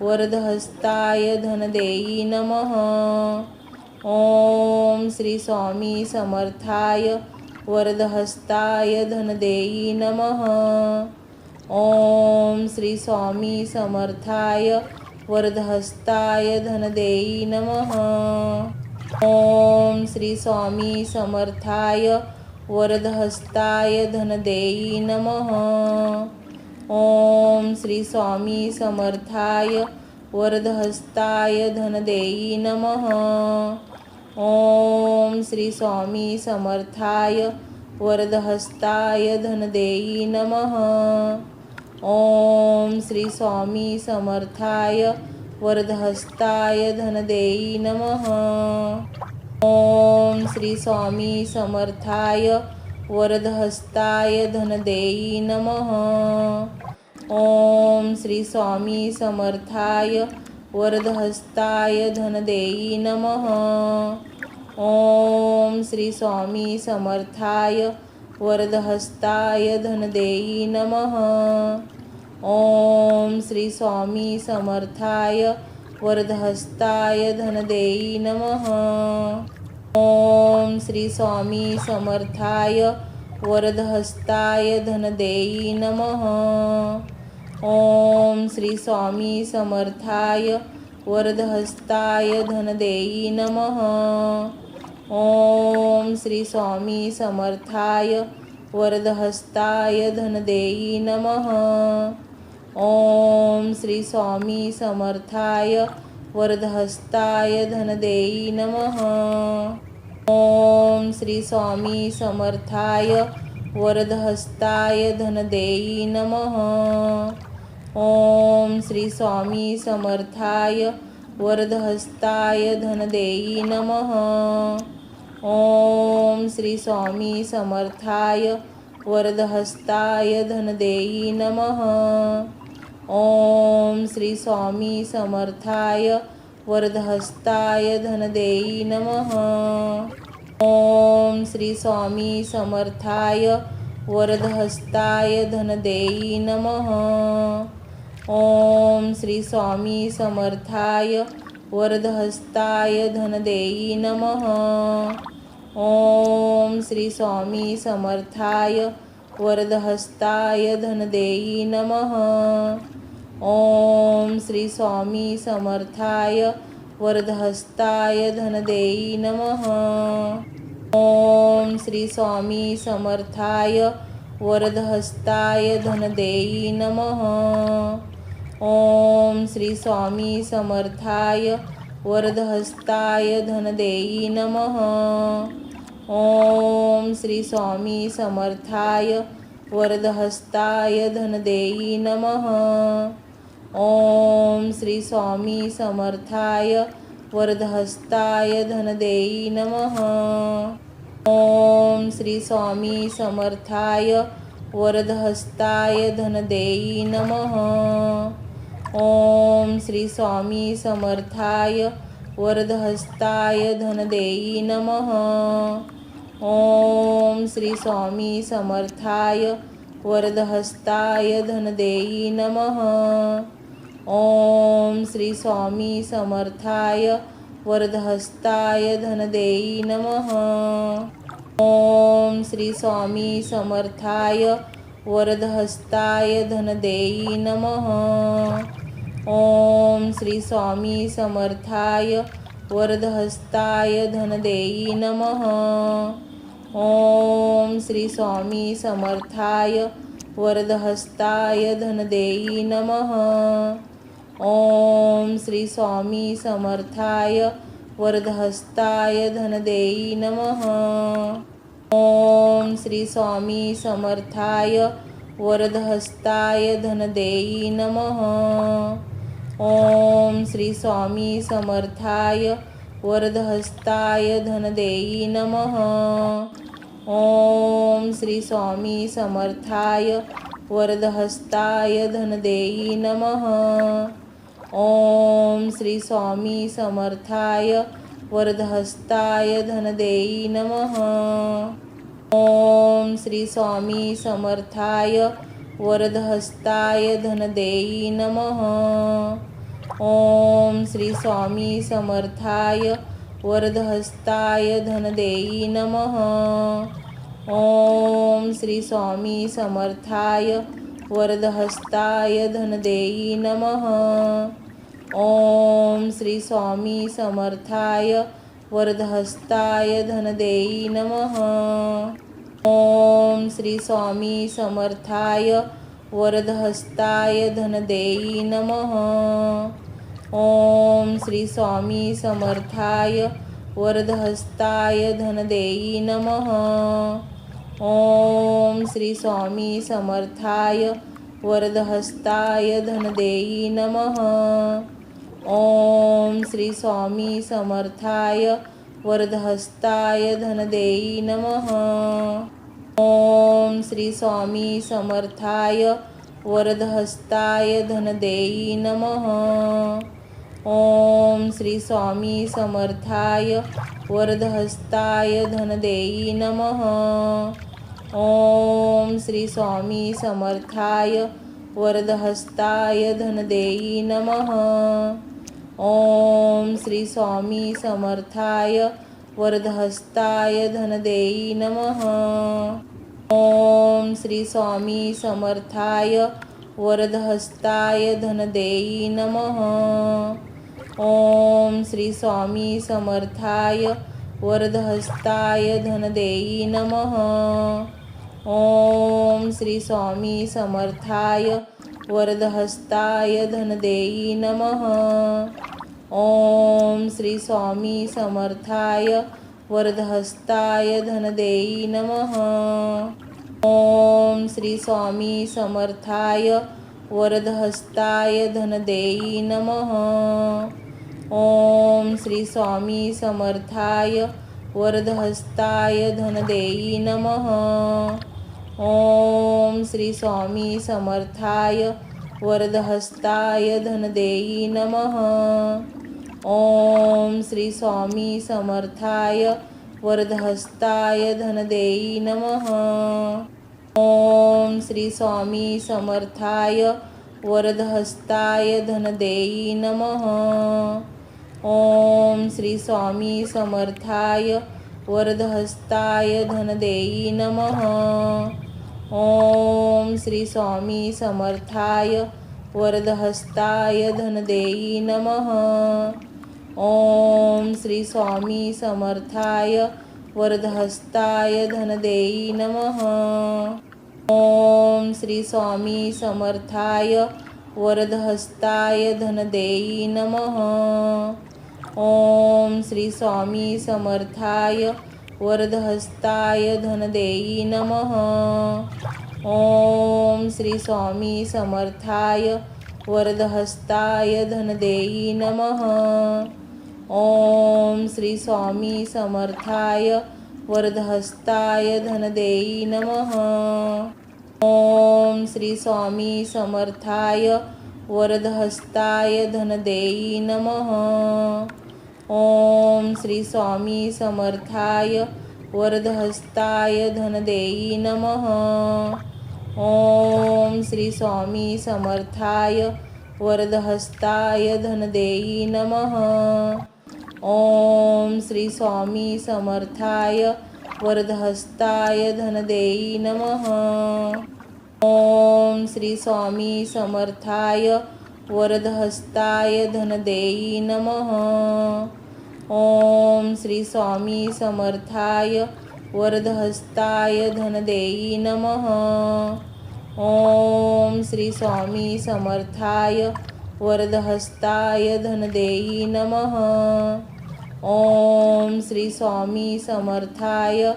वरदहस्ताय धनदेई नमः। ओम श्री स्वामी समर्थाय वरदहस्ताय धनदेई नमः। ओम श्री स्वामी समर्थाय वरदहस्ताय धनदेई नमः। ओम श्री स्वामी समर्थाय वरदहस्ताय धनदेई नमः। ओम श्री स्वामी समर्थाय वरदहस्ताय धनदेई नमः। ओम श्री स्वामी समर्थाय वरदहस्ताय धनदेई नमः। ओम श्री स्वामी समर्थाय वरदहस्ताय धनदेई नमः। ओम श्री स्वामी समर्थाय वरदहस्ताय धनदेई नमः। ओम श्री स्वामी समर्थाय वरदहस्ताय धनदेई नमः। ओम श्री स्वामी समर्थाय वरदहस्ताय धनदेई नमः। ओम श्री स्वामी समर्थाय वरदहस्ताय धनदेई नमः। ओम श्री स्वामी समर्थाय वरदहस्ताय धनदेई नमः। ओम श्री स्वामी समर्थाय वरदहस्ताय धनदेई नमः। ओम श्री स्वामी समर्थाय वरदहस्ताय धनदेई नमः। ओम श्री स्वामी समर्थाय वरदहस्ताय धनदेई नमः। ओम श्री स्वामी समर्थाय वरदहस्ताय धनदेई नमः। ओम श्री स्वामी समर्थाय वरदहस्ताय धनदेई नमः। ओम श्री स्वामी समर्थाय वरदहस्ताय धनदेई नमः। ओम श्री स्वामी समर्थाय वरदहस्ताय धनदेई नमः। ओम श्री स्वामी समर्थाय वरदहस्ताय धनदेई नमः। ओम श्री स्वामी समर्थाय वरदहस्ताय धनदेई नमः। ओम श्री स्वामी समर्थाय वरदहस्ताय धनदेई नमः। ओम श्री स्वामी समर्थाय वरदहस्ताय धनदेई नमः। ओम श्री स्वामी समर्थाय वरदहस्ताय धनदेई नमः। ओम श्री स्वामी समर्थाय वरदहस्ताय धनदेई नमः। ओम श्री स्वामी समर्थाय वरदहस्ताय धनदेई नमः। ओम श्री स्वामी समर्थाय वरदहस्ताय धनदेई नमः। ओम श्री स्वामी समर्थाय वरदहस्ताय धनदेई नमः। ओम श्री स्वामी समर्थाय वरदहस्ताय धनदेई नमः। ओम श्री स्वामी समर्थाय वरदहस्ताय धनदेई नमः। ओम श्री स्वामी समर्थाय वरदहस्ताय धनदेई नमः। ओम श्री स्वामी समर्थाय वरदहस्ताय धनदेई नमः। ओम श्री स्वामी समर्थाय वरदहस्ताय धनदेई नमः। ओम श्री स्वामी समर्थाय वरदहस्ताय धनदेई नमः। ओम श्री स्वामी समर्थाय वरदहस्ताय धनदेई नमः। ओम श्री स्वामी समर्थाय वरदहस्ताय धनदेई नमः। ओम श्री स्वामी समर्थाय वरदहस्ताय धनदेई नमः। ओम श्री स्वामी समर्थाय वरदहस्ताय धनदेई नमः। ओम श्री स्वामी समर्थाय वरदहस्ताय धनदेई नमः। ओम श्री स्वामी समर्थाय वरदहस्ताय धनदेई नमः। ओम श्री स्वामी समर्थाय वरदहस्ताय धनदेई नमः। ओम श्री स्वामी समर्थाय वरदहस्ताय धनदेई नमः। ओम श्री स्वामी समर्थाय वरदहस्ताय धनदेई नमः। ओम श्री स्वामी समर्थाय वरदहस्ताय धनदेई नमः. ओम श्री स्वामी समर्थाय वरदहस्ताय धनदेई नमः. ओम श्री स्वामी समर्थाय वरदहस्ताय धनदेई नमः. ओम श्री स्वामी समर्थाय वरदहस्ताय धनदेई नमः. ओम श्री स्वामी समर्थाय वरदहस्ताय धनदेई नमः. ओम श्री स्वामी समर्थाय वरदहस्ताय धनदेई नमः. ओम श्री स्वामी समर्थाय वरदहस्ताय धनदेई नमः. ओम श्री स्वामी समर्थाय वरदहस्ताय धनदेई नमः. ओम श्री स्वामी समर्थाय वरदहस्ताय धनदेई नमः. ओम श्री स्वामी समर्थाय वरदहस्ताय धनदेई नमः. ओम श्री स्वामी समर्थाय वरदहस्ताय धनदेई नमः. ओम श्री स्वामी समर्थाय वरदहस्ताय धनदेई नमः. ओम श्री स्वामी समर्थाय वरदहस्ताय धनदेई नमः. ओम श्री स्वामी समर्थाय वरदहस्ताय धनदेई नमः. ओम श्री स्वामी समर्थाय वरदहस्ताय धनदेई नमः. ओम श्री स्वामी समर्थाय वरदहस्ताय धनदेई नमः. ओम श्री स्वामी समर्थाय वरदहस्ताय धनदेई नमः. ओम श्री स्वामी समर्थाय वरदहस्ताय धनदेई नमः. ओम श्री स्वामी समर्थाय वरदहस्ताय धनदेई नमः. ओम श्री स्वामी समर्थाय वरदहस्ताय धनदेई नमः. ओम श्री स्वामी समर्थाय वरदहस्ताय धनदेई नमः. ओम श्री स्वामी समर्थाय वरदहस्ताय धनदेई नमः. ओम श्री स्वामी समर्थाय वरदहस्ताय धनदेई नमः. ओम श्री स्वामी समर्थाय वरदहस्ताय धनदेई नमः. ओम श्री स्वामी समर्थाय वरदहस्ताय धनदेई नमः. ओम श्री स्वामी समर्थाय वरदहस्ताय धनदेई नमः. ओम श्री स्वामी समर्थाय वरदहस्ताय धनदेई नमः. ओम श्री स्वामी समर्थाय वरदहस्ताय धनदेई नमः. ओम श्री स्वामी समर्थाय वरदहस्ताय धनदेई नमः. ओम श्री स्वामी समर्थाय वरदहस्ताय धनदेई नमः. ओम श्री स्वामी समर्थाय वरदहस्ताय धनदेई नमः. ओम श्री स्वामी समर्थाय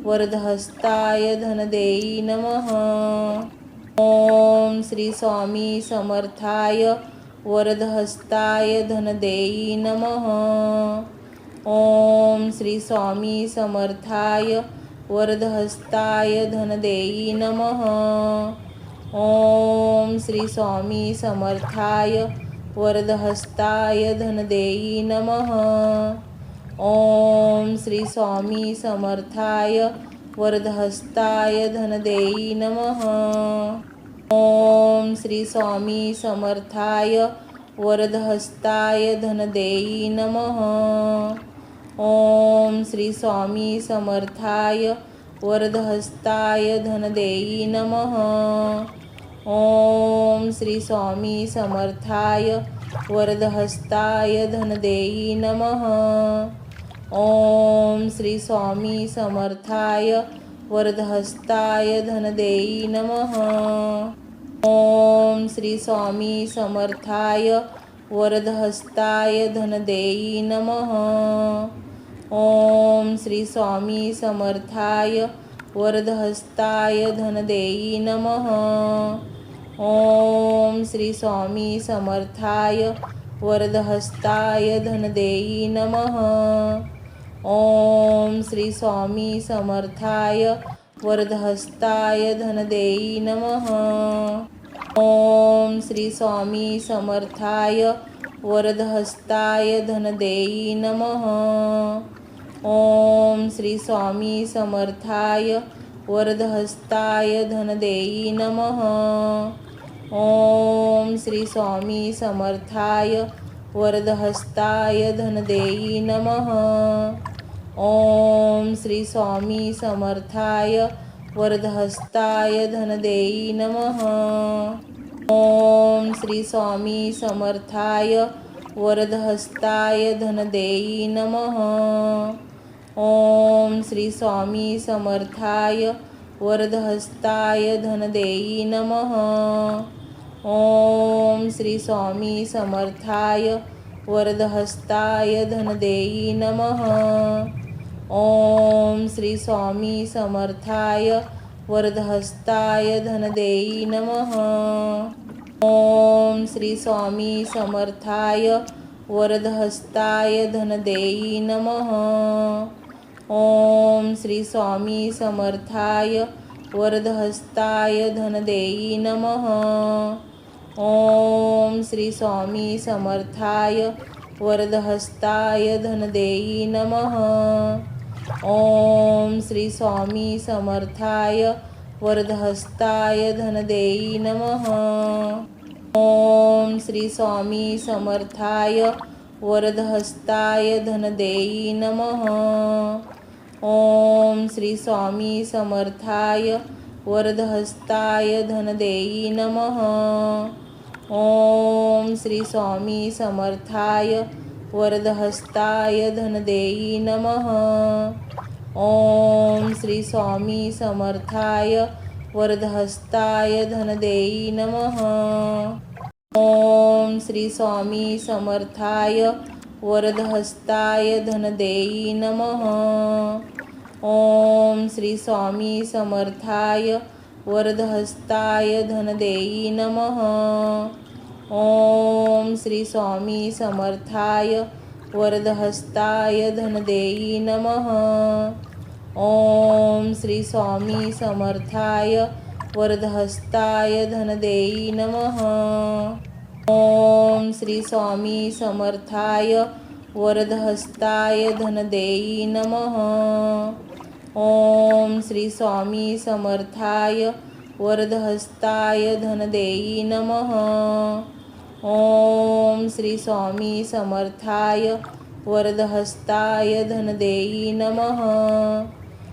वरदहस्ताय धनदेई नमः. ओम श्री स्वामी समर्थाय वरदहस्ताय धनदेई नमः. ओम श्री स्वामी समर्थाय वरदहस्ताय धनदेई नमः. ओम श्री स्वामी समर्थाय वरदहस्ताय धनदेई नमः. ओम श्री स्वामी समर्थाय वरदहस्ताय धनदेई नमः. ओम श्री स्वामी समर्थाय वरदहस्ताय धनदेई नमः. ओम श्री स्वामी समर्थाय वरदहस्ताय धनदेई नमः. ओम श्री स्वामी समर्थाय वरदहस्ताय धनदेई नमः. ओम श्री स्वामी समर्थाय वरदहस्ताय धनदेई नमः. ओम श्री स्वामी समर्थाय वरदहस्ताय धनदेई नमः. ओम श्री स्वामी समर्थाय वरदहस्ताय धनदेई नमः. ओम श्री स्वामी समर्थाय वरदहस्ताय धनदेई नमः. ओम श्री स्वामी समर्थाय वरदहस्ताय धनदेई नमः. ओम श्री स्वामी समर्थाय वरदहस्ताय धनदेई नमः. ओम श्री स्वामी समर्थाय वरदहस्ताय धनदेई नमः. ओम श्री स्वामी समर्थाय वरदहस्ताय धनदेई नमः. ओम श्री स्वामी समर्थाय वरदहस्ताय धनदेई नमः. ओम श्री स्वामी समर्थाय वरदहस्ताय धनदेई नमः. ओम श्री स्वामी समर्थाय वरदहस्ताय धनदेई नमः. ओम श्री स्वामी समर्थाय वरदहस्ताय धनदेई नमः. ओम श्री स्वामी समर्थाय वरदहस्ताय धनदेई नमः. ओम श्री स्वामी समर्थाय वरदहस्ताय धनदेई नमः. ओम श्री स्वामी समर्थाय वरदहस्ताय धनदेई नमः. ओम श्री स्वामी समर्थाय वरदहस्ताय धनदेई नमः. ओम श्री स्वामी समर्थाय वरदहस्ताय धनदेई नमः. ओम श्री स्वामी समर्थाय वरदहस्ताय धनदेई नमः. ओम श्री स्वामी समर्थाय वरदहस्ताय धनदेई नमः. ओम श्री स्वामी समर्थाय वरदहस्ताय धनदेई नमः. ओम श्री स्वामी समर्थाय वरदहस्ताय धनदेई नमः. ओम श्री स्वामी समर्थाय वरदहस्ताय धनदेई नमः. ओम श्री स्वामी समर्थाय वरदहस्ताय धनदेई नमः. ओम श्री स्वामी समर्थाय वरदहस्ताय धनदेई नमः. ओम श्री स्वामी समर्थाय वरदहस्ताय धनदेई नमः. ओम श्री स्वामी समर्थाय वरदहस्ताय धनदेई नमः. ओम श्री स्वामी समर्थाय वरदहस्ताय धनदेई नमः. ओम श्री स्वामी समर्थाय वरदहस्ताय धनदेई नमः.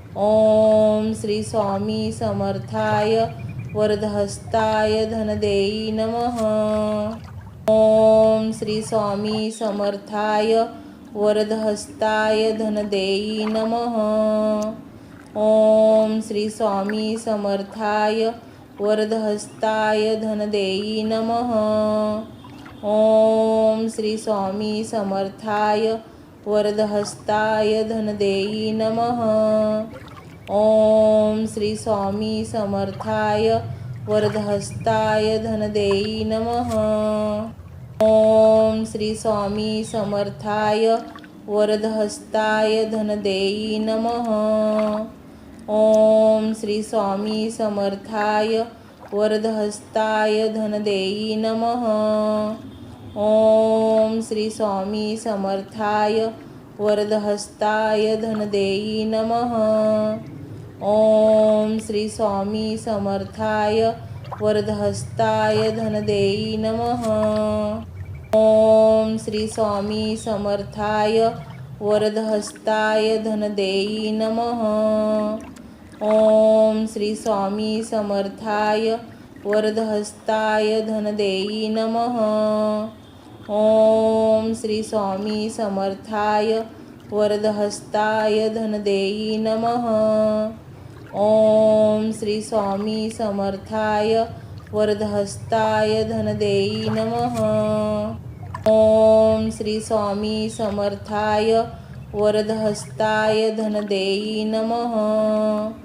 ओम श्री स्वामी समर्थाय वरदहस्ताय धनदेई नमः. ओम श्री स्वामी समर्थाय वरदहस्ताय धनदेई नमः. ओम श्री स्वामी समर्थाय वरदहस्ताय धनदेई नमः. ओम श्री स्वामी समर्थाय वरदहस्ताय धनदेई नमः. ओम श्री स्वामी समर्थाय वरदहस्ताय धनदेई नमः. ओम श्री स्वामी समर्थाय वरदहस्ताय धनदेई नमः. ओम श्री स्वामी समर्थाय वरदहस्ताय धनदेई नमः. ओम श्री स्वामी समर्थाय वरदहस्ताय धनदेई नमः. ओम श्री स्वामी समर्थाय वरदहस्ताय धनदेई नमः. ओम श्री स्वामी समर्थाय वरदहस्ताय धनदेई नमः. ओम श्री स्वामी समर्थाय वरदहस्ताय धनदेई नमः. ओम श्री स्वामी समर्थाय वरदहस्ताय धनदेई नमः. ओम श्री स्वामी समर्थाय वरदहस्ताय धनदेई नमः. ओम श्री स्वामी समर्थाय वरदहस्ताय धनदेई नमः.